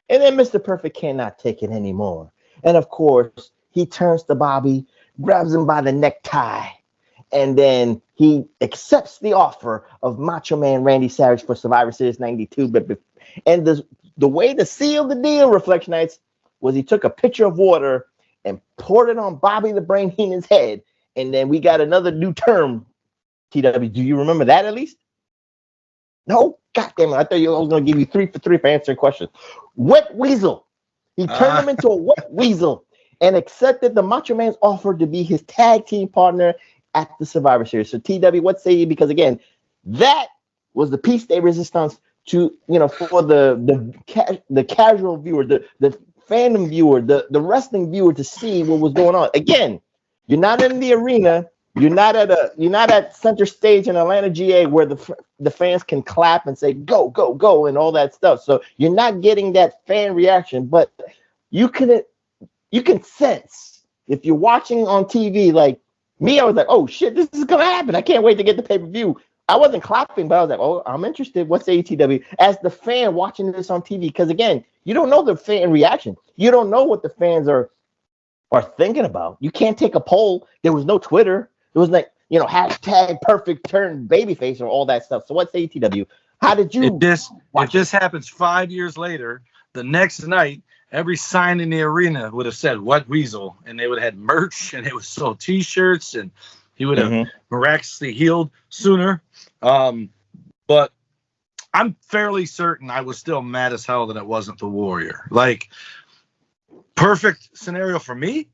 And then Mr. Perfect cannot take it anymore. And of course, he turns to Bobby, grabs him by the necktie, and then he accepts the offer of Macho Man Randy Savage for Survivor Series 92. And the way to seal the deal, Reflectionites, was he took a pitcher of water and poured it on Bobby the Brain Heenan's head. And then we got another new term, TW. Do you remember that at least? No? God damn it. I thought I was going to give you 3 for 3 for answering questions. Wet Weasel. He turned him into a wet weasel and accepted the Macho Man's offer to be his tag team partner at the Survivor Series. So TW, what say you? Because again, that was the piece de resistance to, for the casual viewer, the fandom viewer, the wrestling viewer to see what was going on. Again, you're not in the arena. You're not at center stage in Atlanta, GA, where the fans can clap and say go, go, go, and all that stuff. So you're not getting that fan reaction, but you can sense if you're watching on TV. Like me, I was like, oh shit, this is gonna happen. I can't wait to get the pay-per-view. I wasn't clapping, but I was like, oh, I'm interested. What's AETW? As the fan watching this on TV, because again, you don't know the fan reaction. You don't know what the fans are thinking about. You can't take a poll. There was no Twitter. It was like, hashtag perfect turn babyface or all that stuff. So what's AETW? How did you? If this happens 5 years later, the next night, every sign in the arena would have said "What Weasel," and they would have had merch, and they would sell T-shirts, and he would have miraculously healed sooner. But I'm fairly certain I was still mad as hell that it wasn't the Warrior. Like, perfect scenario for me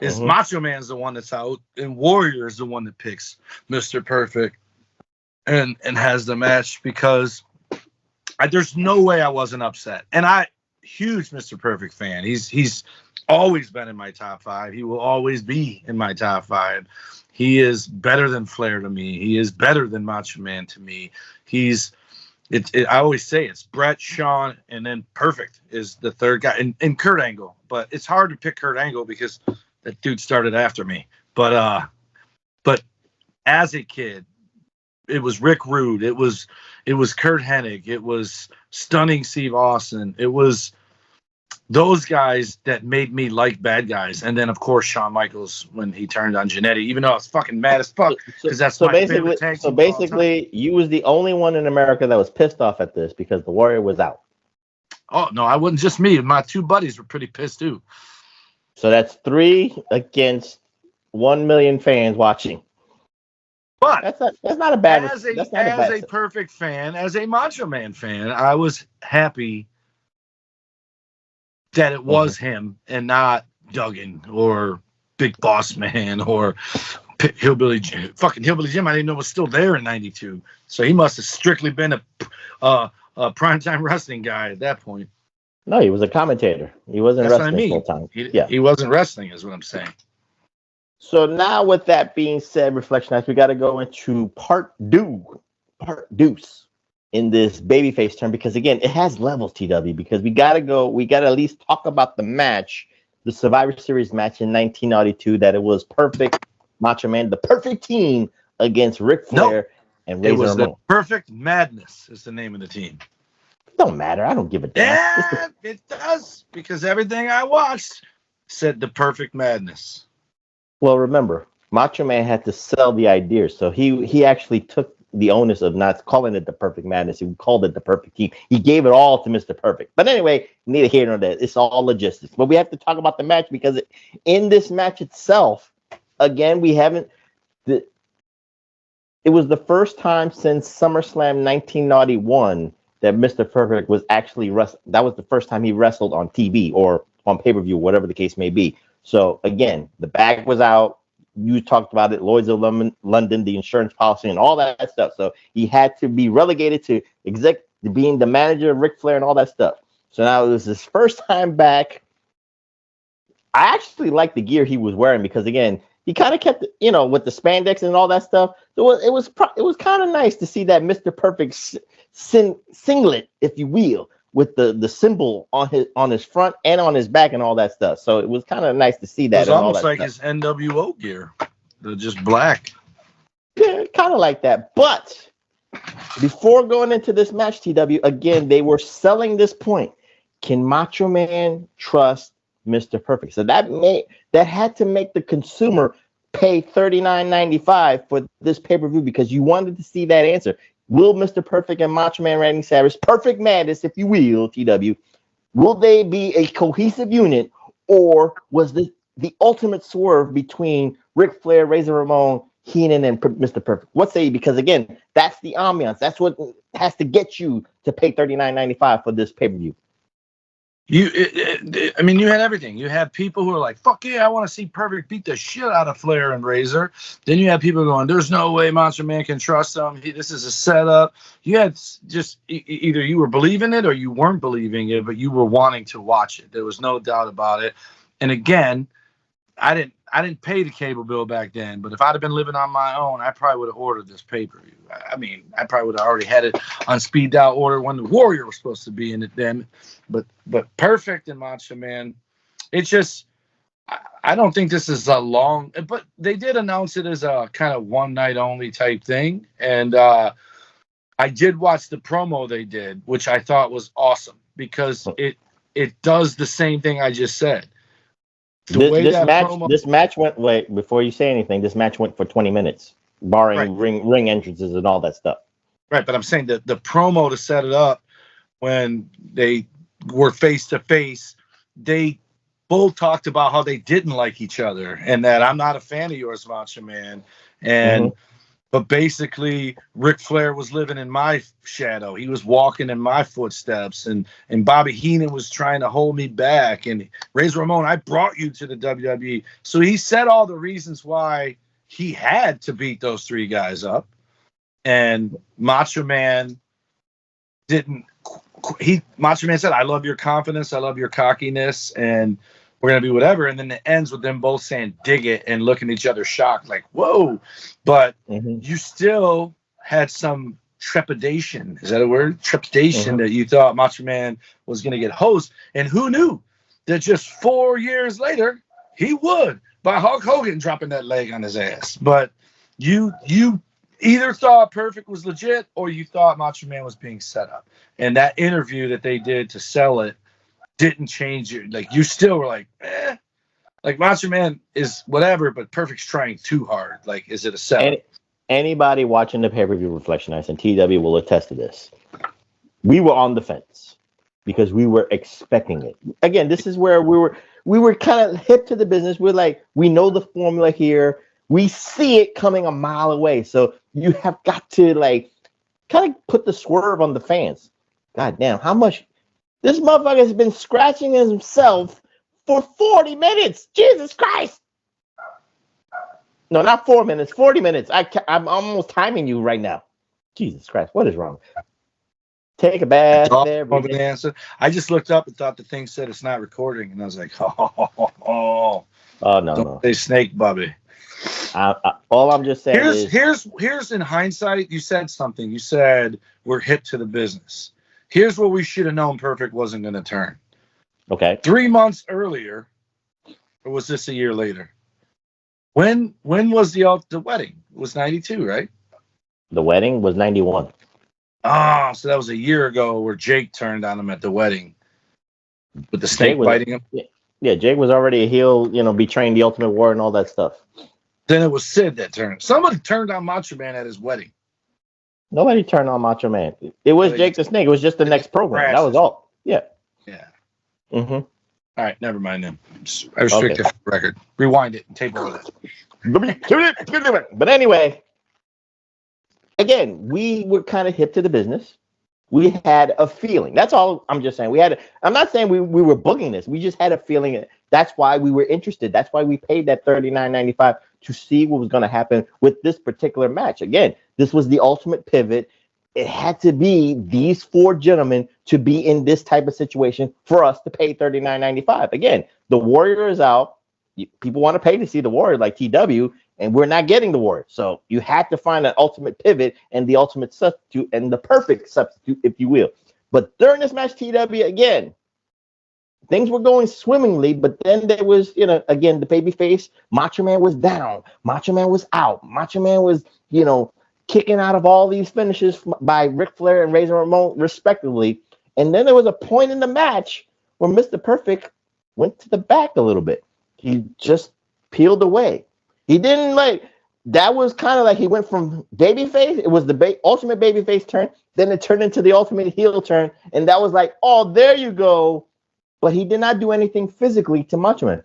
is Macho Man's the one that's out, and Warrior is the one that picks Mr. Perfect and has the match, because there's no way I wasn't upset. And huge Mr. Perfect fan. He's always been in my top 5. He will always be in my top 5. He is better than Flair to me. He is better than Macho Man to me. I always say it's Brett, Shawn, and then Perfect is the third guy, and Kurt Angle. But it's hard to pick Kurt Angle because that dude started after me. But as a kid, it was Rick Rude. It was Kurt Hennig. It was Stunning Steve Austin. It was those guys that made me like bad guys. And then, of course, Shawn Michaels when he turned on Jannetty, even though I was fucking mad as fuck because that's my favorite tag team. So basically, you was the only one in America that was pissed off at this because the Warrior was out. Oh, no, I wasn't just me. My 2 buddies were pretty pissed, too. So that's 3 against 1 million fans watching. But that's not a bad. As a Perfect fan, as a Macho Man fan, I was happy that it was him and not Duggan or Big Boss Man or Hillbilly Jim. Fucking Hillbilly Jim, I didn't know was still there in '92. So he must have strictly been a primetime wrestling guy at that point. No, he was a commentator. He wasn't wrestling full time. He wasn't wrestling, is what I'm saying. So now, with that being said, Reflectionites, we got to go into part deuce in this babyface term, because again, it has levels, TW, because we got to at least talk about the match, the Survivor Series match in 1992, that it was Perfect, Macho Man, the perfect team against Ric Flair and Razor Ramon. The Perfect Madness is the name of the team. Don't matter. I don't give a damn. Yeah, it does, because everything I watched said the Perfect Madness. Well, remember, Macho Man had to sell the idea, so he actually took the onus of not calling it the Perfect Madness. He called it the Perfect Team. He gave it all to Mr. Perfect. But anyway, neither here nor there. It's all logistics. But we have to talk about the match, because in this match itself, again, it was the first time since SummerSlam 1991 that Mr. Perfect was actually that was the first time he wrestled on TV or on pay-per-view, whatever the case may be. So again, the bag was out. You talked about it, Lloyd's of London, the insurance policy, and all that stuff. So he had to be relegated to being the manager of Ric Flair and all that stuff. So now it was his first time back. I actually liked the gear he was wearing, because again, he kind of kept, with the spandex and all that stuff. So it was kind of nice to see that Mr. Perfect singlet, if you will, with the symbol on his front and on his back and all that stuff. So it was kind of nice to see that. It was and all almost that like stuff. his NWO gear. They're just black. Yeah, kind of like that. But before going into this match, TW, again, they were selling this point. Can Macho Man trust Mr. Perfect? So that had to make the consumer pay $39.95 for this pay-per-view because you wanted to see that answer. Will Mr. Perfect and Macho Man Randy Savage, Perfect Madness, if you will, TW, will they be a cohesive unit, or was this the ultimate swerve between Ric Flair, Razor Ramon, Heenan, and Mr. Perfect? What say you? Because again, that's the ambiance. That's what has to get you to pay $39.95 for this pay-per-view. I mean, you had everything. You had people who are like, fuck yeah, I want to see Perfect beat the shit out of Flair and Razor. Then you had people going, there's no way Macho Man can trust him. This is a setup. You had just either you were believing it or you weren't believing it, but you were wanting to watch it. There was no doubt about it. And again, I didn't pay the cable bill back then, but if I'd have been living on my own, I probably would have ordered this pay-per-view. I mean, I probably would have already had it on speed dial order when the Warrior was supposed to be in it then. But Perfect and Macho Man, it's just, I don't think this is a long, but they did announce it as a kind of one night only type thing. And I did watch the promo they did, which I thought was awesome because it does the same thing I just said. This match went, wait, before you say anything, this match went for 20 minutes, barring ring entrances and all that stuff. Right, but I'm saying that the promo to set it up when they were face to face, they both talked about how they didn't like each other and that I'm not a fan of yours, Macho Man. And but basically Ric Flair was living in my shadow. He was walking in my footsteps, and Bobby Heenan was trying to hold me back. And Razor Ramon, I brought you to the WWE. So he said all the reasons why he had to beat those three guys up. And Macho Man didn't. Macho Man said, I love your confidence. I love your cockiness. And we're going to be whatever. And then it ends with them both saying, dig it, and looking at each other shocked, like, whoa. But you still had some trepidation. Is that a word? Trepidation that you thought Macho Man was going to get hosed. And who knew that just 4 years later, he would, by Hulk Hogan dropping that leg on his ass. But you either thought Perfect was legit or you thought Macho Man was being set up. And that interview that they did to sell it didn't change you. Like, you still were like, like Macho Man is whatever, but Perfect's trying too hard. Like, is it a setup? Anybody watching the pay-per-view Refelctionites and TW will attest to this. We were on the fence because we were expecting it. Again, this is where we were kind of hip to the business. We're like, we know the formula here. We see it coming a mile away. So you have got to like kind of put the swerve on the fans. God damn, how much this motherfucker has been scratching himself for 40 minutes. Jesus Christ. No, not 4 minutes, 40 minutes. I'm almost timing you right now. Jesus Christ, what is wrong? Take a bath there. Answer. I just looked up and thought the thing said it's not recording. And I was like, oh no. Don't say snake, Bubby. All I'm just saying here's in hindsight, you said something. You said we're hip to the business. Here's what we should have known Perfect wasn't going to turn. Okay. 3 months earlier, or was this a year later? When was the wedding? It was 92, right? The wedding was 91. Ah, so that was a year ago where Jake turned on him at the wedding with the snake biting him. Yeah, Jake was already a heel, betraying the Ultimate Warrior and all that stuff. Then it was Sid that turned. Somebody turned on Macho Man at his wedding. Nobody turned on Macho Man. It was Jake the Snake. It was just the next program. That was all. Yeah. Yeah. Mm-hmm. All right, never mind then. I restrict it for the record. Rewind it and tape over that. But anyway, again, we were kind of hip to the business. We had a feeling. That's all I'm just saying. I'm not saying we were booking this. We just had a feeling. That's why we were interested. That's why we paid that $39.95 to see what was going to happen with this particular match. Again, this was the ultimate pivot. It had to be these four gentlemen to be in this type of situation for us to pay $39.95. Again, the Warrior is out. People want to pay to see the Warrior like TW, and we're not getting the Warrior. So you had to find an ultimate pivot and the ultimate substitute and the perfect substitute, if you will. But during this match, TW, again, things were going swimmingly, but then there was, again, the babyface, Macho Man was down. Macho Man was out. Macho Man was, kicking out of all these finishes by Ric Flair and Razor Ramon, respectively. And then there was a point in the match where Mr. Perfect went to the back a little bit. He just peeled away. He didn't that was kind of like he went from babyface. It was the ultimate babyface turn. Then it turned into the ultimate heel turn. And that was like, oh, there you go. But he did not do anything physically to Macho Man.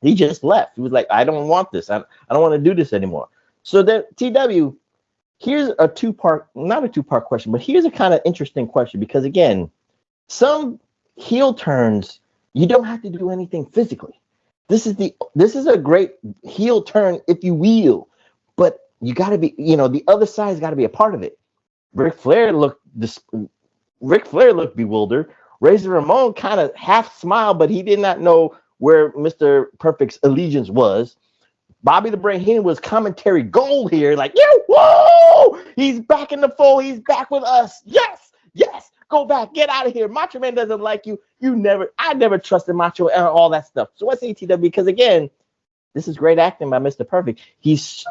He just left. He was like, I don't want this. I don't want to do this anymore. So that TW, here's a not a two-part question, but here's a kind of interesting question because, again, some heel turns, you don't have to do anything physically. This is a great heel turn, if you will, but you got to be, the other side's got to be a part of it. Ric Flair looked bewildered. Razor Ramon kind of half smiled, but he did not know where Mr. Perfect's allegiance was. Bobby the Brain Heenan was commentary gold here, like, whoa, he's back in the fold. He's back with us. Yes, go back, get out of here. Macho Man doesn't like you. I never trusted Macho and all that stuff. So what's ATW? Because again, this is great acting by Mr. Perfect. He's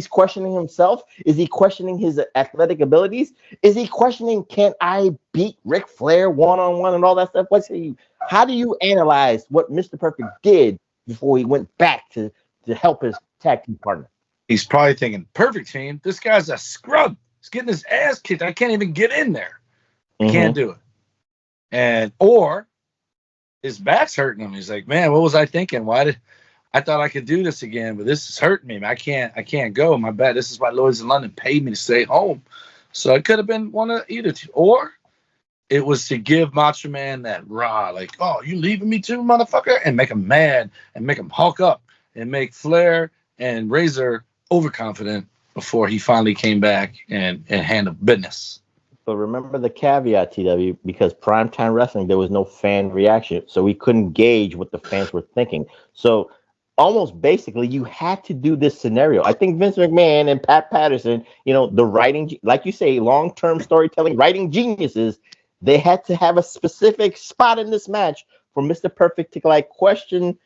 questioning himself. Is he questioning his athletic abilities? Is he questioning, can I beat Ric Flair one-on-one and all that stuff? How do you analyze what Mr. Perfect did before he went back to help his tag team partner? He's probably thinking, perfect team, this guy's a scrub. He's getting his ass kicked. I can't even get in there. I can't do it. Or his back's hurting him. He's like, man, what was I thinking? I thought I could do this again, but this is hurting me. I can't go. My back. This is why Lloyd's in London paid me to stay home. So it could have been one of either two. Or it was to give Macho Man that rah, like, oh, you leaving me too, motherfucker? And make him mad and make him hulk up and make Flair and Razor overconfident before he finally came back and handled business. But remember the caveat, TW, because primetime wrestling, there was no fan reaction. So we couldn't gauge what the fans were thinking. So almost basically, you had to do this scenario. I think Vince McMahon and Pat Patterson, the writing, like you say, long-term storytelling, writing geniuses, they had to have a specific spot in this match for Mr. Perfect to question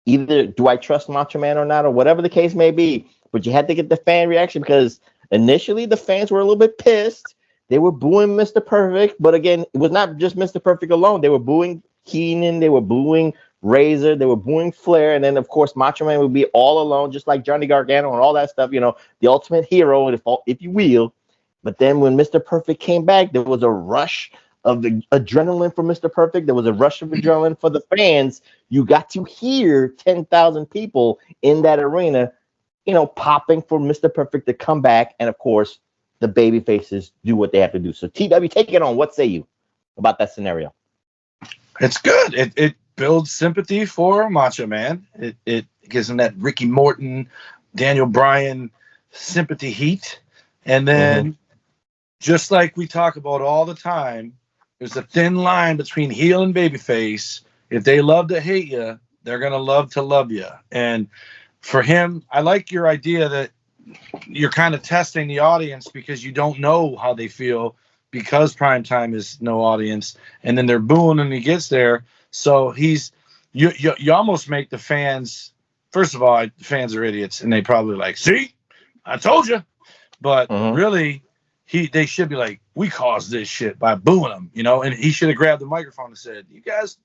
either, do I trust Macho Man or not, or whatever the case may be. But you had to get the fan reaction because initially the fans were a little bit pissed. They were booing Mr. Perfect, but again, it was not just Mr. Perfect alone. They were booing Heenan, they were booing Razor, they were booing Flair, and then of course Macho Man would be all alone, just like Johnny Gargano and all that stuff. The ultimate hero, if you will. But then when Mr. Perfect came back, there was a rush of the adrenaline for Mr. Perfect. There was a rush of adrenaline for the fans. You got to hear 10,000 people in that arena, popping for Mr. Perfect to come back, and of course, the baby faces do what they have to do. So TW, take it on. What say you about that scenario? It's good. It builds sympathy for Macho Man. It gives him that Ricky Morton, Daniel Bryan sympathy heat. And then just like we talk about all the time, there's a thin line between heel and babyface. If they love to hate you, they're going to love you. And for him, I like your idea that you're kind of testing the audience because you don't know how they feel because primetime is no audience, and then they're booing when he gets there. So you almost make the fans, first of all, the fans are idiots, and they probably like, see, I told you. But really, they should be like, we caused this shit by booing him, and he should have grabbed the microphone and said, you guys,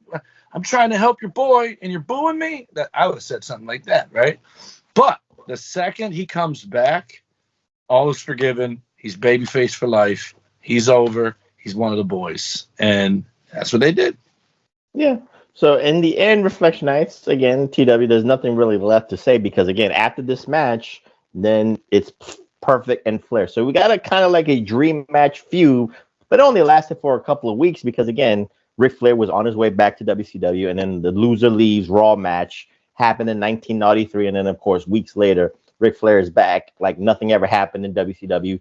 I'm trying to help your boy, and you're booing me? That I would have said something like that, right? But the second he comes back, all is forgiven. He's babyface for life. He's over. He's one of the boys. And that's what they did. Yeah. So in the end, Refelctionites, again, TW, there's nothing really left to say because, again, after this match, then it's Perfect and Flair. So we got a kind of like a dream match feud, but it only lasted for a couple of weeks because, again, Ric Flair was on his way back to WCW, and then the loser leaves Raw match happened in 1993, and then of course weeks later Ric Flair is back like nothing ever happened in WCW,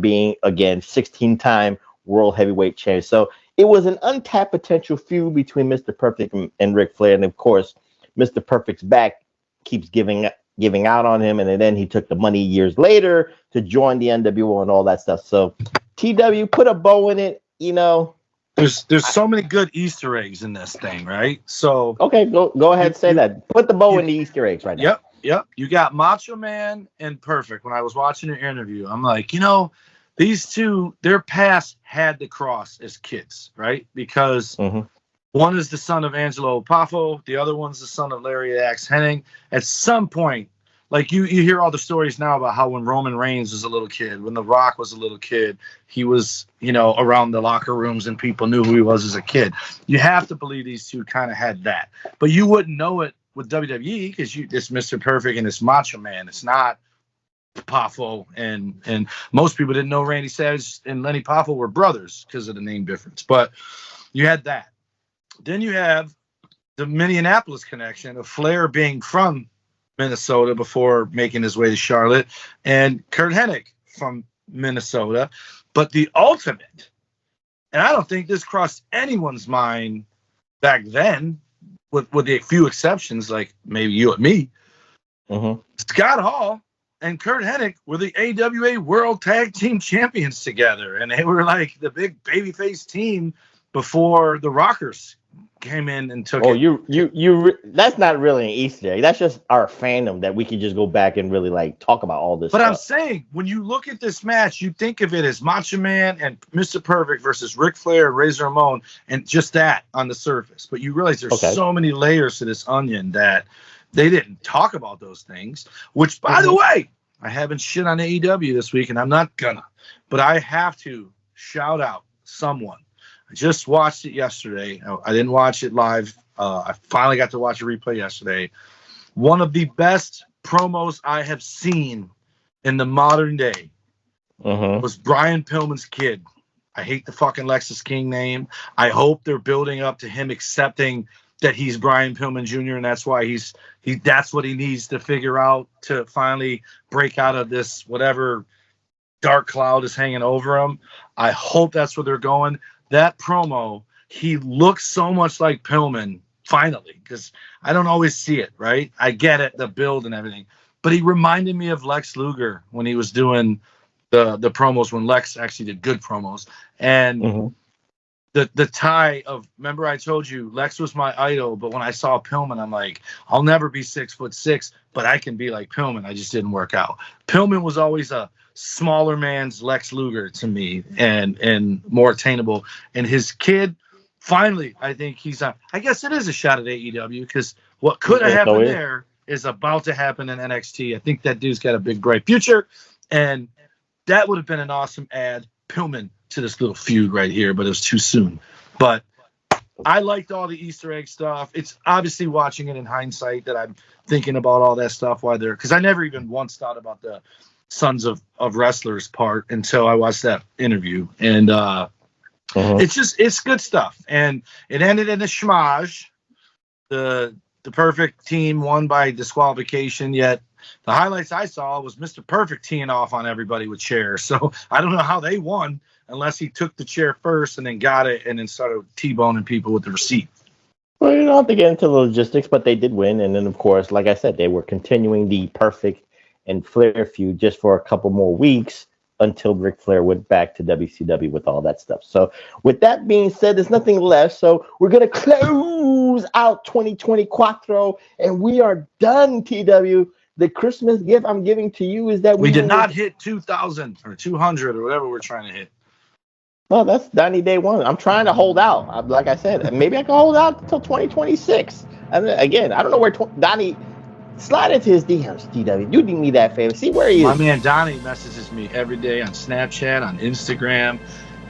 being again 16-time world heavyweight champion. So it was an untapped potential feud between Mr. Perfect and Ric Flair, and of course Mr. Perfect's back keeps giving out on him, and then he took the money years later to join the NWO and all that stuff. So TW, put a bow in it. there's so many good Easter eggs in this thing, right? So okay, go ahead and say that. Put the bow in the Easter eggs right now. Yep. You got Macho Man and Perfect. When I was watching your interview, I'm like, these two, their past had to cross as kids, right? Because one is the son of Angelo Poffo, the other one's the son of Larry Axe Hennig. At some point, like you hear all the stories now about how when Roman Reigns was a little kid, when The Rock was a little kid, he was, around the locker rooms and people knew who he was as a kid. You have to believe these two kind of had that. But you wouldn't know it with WWE because it's Mr. Perfect and it's Macho Man. It's not Poffo. And most people didn't know Randy Savage and Lenny Poffo were brothers because of the name difference. But you had that. Then you have the Minneapolis connection of Flair being from Minnesota before making his way to Charlotte, and Curt Hennig from Minnesota. But the ultimate, and I don't think this crossed anyone's mind back then, with the few exceptions, like maybe you and me, Scott Hall and Curt Hennig were the AWA World Tag Team Champions together, and they were like the big babyface team before the Rockers came in and took it. You that's not really an Easter egg. That's just our fandom that we can just go back and really like talk about all this But stuff. I'm saying, when you look at this match, you think of it as Macho Man and Mr. Perfect versus Ric Flair and Razor Ramon, and just that on the surface. But you realize there's so many layers to this onion that they didn't talk about those things, which, by the way, I haven't shit on AEW this week, and I'm not gonna. But I have to shout out someone. I just watched it yesterday. I didn't watch it live. I finally got to watch a replay yesterday. One of the best promos I have seen in the modern day was Brian Pillman's kid. I hate the fucking Lexus King name. I hope they're building up to him accepting that he's Brian Pillman Jr. and that's why that's what he needs to figure out to finally break out of this whatever dark cloud is hanging over him. I hope that's where they're going. That promo, he looks so much like Pillman, finally, because I don't always see it, right? I get it, the build and everything. But he reminded me of Lex Luger when he was doing the promos, when Lex actually did good promos. And the tie of, remember I told you, Lex was my idol, but when I saw Pillman, I'm like, I'll never be 6'6", but I can be like Pillman. I just didn't work out. Pillman was always a smaller man's Lex Luger to me, and more attainable. And his kid, finally, I think I guess it is a shot at AEW, because what could have happened there is about to happen in NXT. I think that dude's got a big, bright future, and that would have been an awesome add, Pillman, to this little feud right here, but it was too soon. But I liked all the Easter egg stuff. It's obviously watching it in hindsight that I'm thinking about all that stuff while they're, because I never even once thought about the Sons of Wrestlers part until I watched that interview. And it's good stuff. And it ended in a schmage. The Perfect team won by disqualification, yet the highlights I saw was Mr. Perfect teeing off on everybody with chairs. So I don't know how they won unless he took the chair first and then got it and then started T-boning people with the receipt. Well, you don't have to get into the logistics, but they did win. And then, of course, like I said, they were continuing the Perfect and Flair feud just for a couple more weeks until Ric Flair went back to WCW with all that stuff. So with that being said, there's nothing left. So we're going to close out 2020 Quattro, and we are done, TW. The Christmas gift I'm giving to you is that we did not hit 2,000 or 200 or whatever we're trying to hit. Well, that's 90 day one. I'm trying to hold out. Like I said, maybe I can hold out until 2026. And again, I don't know where Donnie, slide into his DMs, TW. You do me that favor. See where he is. My man Donnie messages me every day on Snapchat, on Instagram.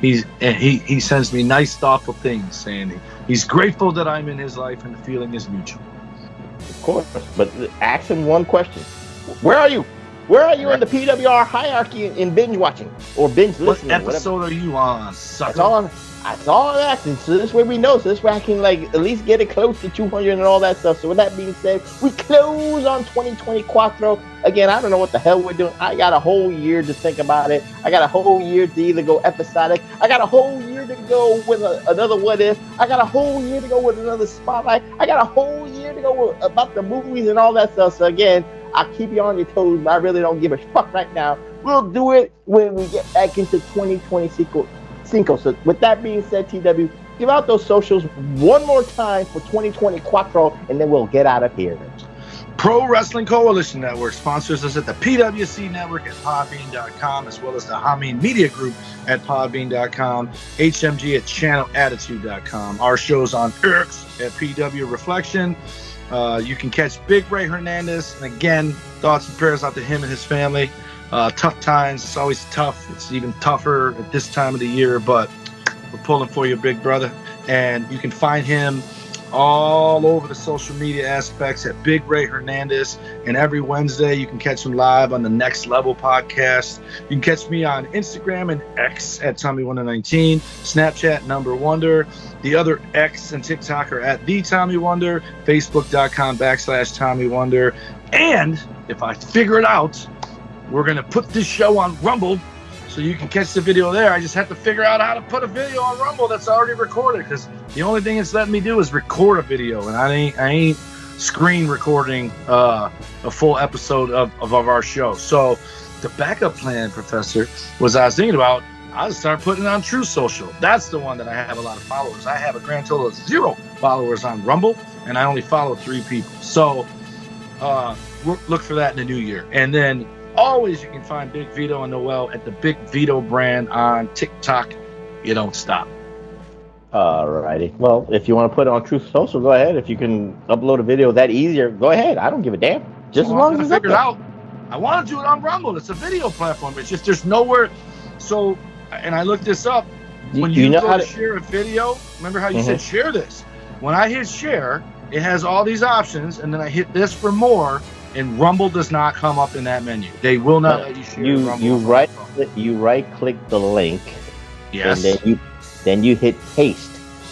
He sends me nice, thoughtful things, saying he's grateful that I'm in his life and the feeling is mutual. Of course, but ask him one question. Where are you? Where are you in the PWR hierarchy in binge watching or binge listening? What episode are you on, sucker? That's all I'm asking. So this way we know. So this way I can at least get it close to 200 and all that stuff. So with that being said, we close on 2020 Quattro. Again, I don't know what the hell we're doing. I got a whole year to think about it. I got a whole year to either go episodic. I got a whole year to go with another what if. I got a whole year to go with another spotlight. I got a whole year to go about the movies and all that stuff. So again, I'll keep you on your toes, but I really don't give a fuck right now. We'll do it when we get back into 2020 2025. So with that being said, TW, give out those socials one more time for 2024, and then we'll get out of here. Pro Wrestling Coalition Network sponsors us at the PWC Network at podbean.com, as well as the Hameen Media Group at podbean.com, HMG at channelattitude.com. Our show's on X at PW Reflection. You can catch Big Ray Hernandez. And again, thoughts and prayers out to him and his family. Tough times. It's always tough. It's even tougher at this time of the year, but we're pulling for you, big brother. And you can find him all over the social media aspects at Big Ray Hernandez. And every Wednesday, you can catch him live on the Next Level podcast. You can catch me on Instagram and X at Tommy119, Snapchat #Wonder. The other X and TikTok are at The Tommy Wonder, Facebook.com/Tommy Wonder. And if I figure it out, we're going to put this show on Rumble, so you can catch the video there. I just have to figure out how to put a video on Rumble that's already recorded, because the only thing it's letting me do is record a video, and I ain't screen recording a full episode of our show. So the backup plan, Professor, was I was thinking about, I'll start putting it on True Social. That's the one that I have a lot of followers. I have a grand total of 0 followers on Rumble, and I only follow 3 people. So look for that in the new year. And then always you can find Big Vito and Noel at the Big Vito brand on TikTok. You don't stop. Alrighty. Well, if you want to put it on Truth Social, go ahead. If you can upload a video that easier, go ahead. I don't give a damn. Just as long as it's figured out. I want to do it on Rumble. It's a video platform. It's just there's nowhere. So, and I looked this up. When you know go to share a video, remember how you said share this? When I hit share, it has all these options, and then I hit this for more. And Rumble does not come up in that menu. They will not let you share Rumble. You right click the link. Yes. And then you hit paste.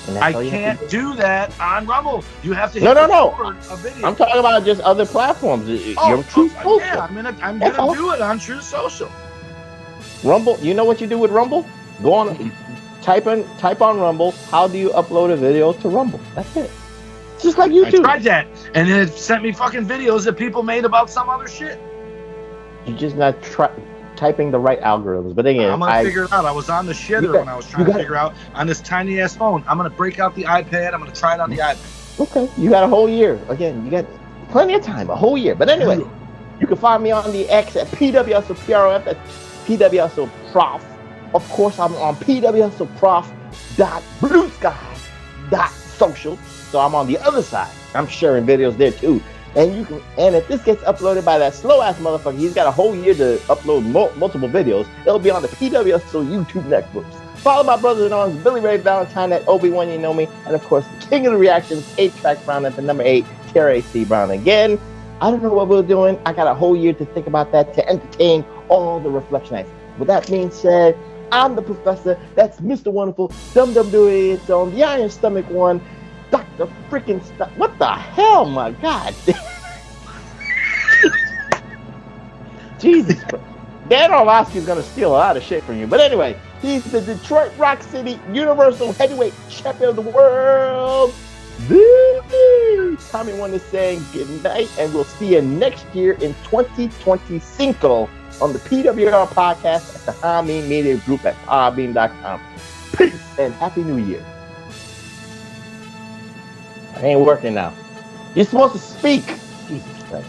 And I can't do that on Rumble. You have to hit record a video. I'm talking about just other platforms. Your True Social. Yeah, I'm gonna do it on True Social. Rumble. You know what you do with Rumble? Go on, type on Rumble. How do you upload a video to Rumble? That's it. Just like YouTube. I tried that, and then it sent me fucking videos that people made about some other shit. You're just not typing the right algorithms. But again, I'm gonna figure it out. I was on the shitter when I was trying to figure out on this tiny ass phone. I'm gonna break out the iPad. I'm gonna try it on the iPad. Okay, you got a whole year. Again, you got plenty of time, a whole year. But anyway, you can find me on the X at PWSOPROF. That's PWSOPROF. Of course, I'm on PWSOPROF.bluesky.social. So I'm on the other side. I'm sharing videos there too. And if this gets uploaded by that slow ass motherfucker, he's got a whole year to upload multiple videos. It'll be on the PWSO YouTube networks. Follow my brothers in arms, Billy Ray Valentine at Obi-Wan You Know Me, and of course, the King of the Reactions, 8-Track Brown at the number 8, TRAC Brown. Again, I don't know what we're doing. I got a whole year to think about that to entertain all the Reflectionites. With that being said, I'm the Professor. That's Mr. Wonderful, Dum Dum Dewey. It's on the Iron Stomach One. Dr. Freaking Stuff. What the hell, my God? Jesus. Dan Orlovsky's going to steal a lot of shit from you. But anyway, he's the Detroit Rock City Universal Heavyweight Champion of the world. Tommy One is saying good night, and we'll see you next year in 2025 on the PWR podcast at the Hameen Media Group at podbean.com. Peace and Happy New Year. It ain't working now. You're supposed to speak. Jesus Christ.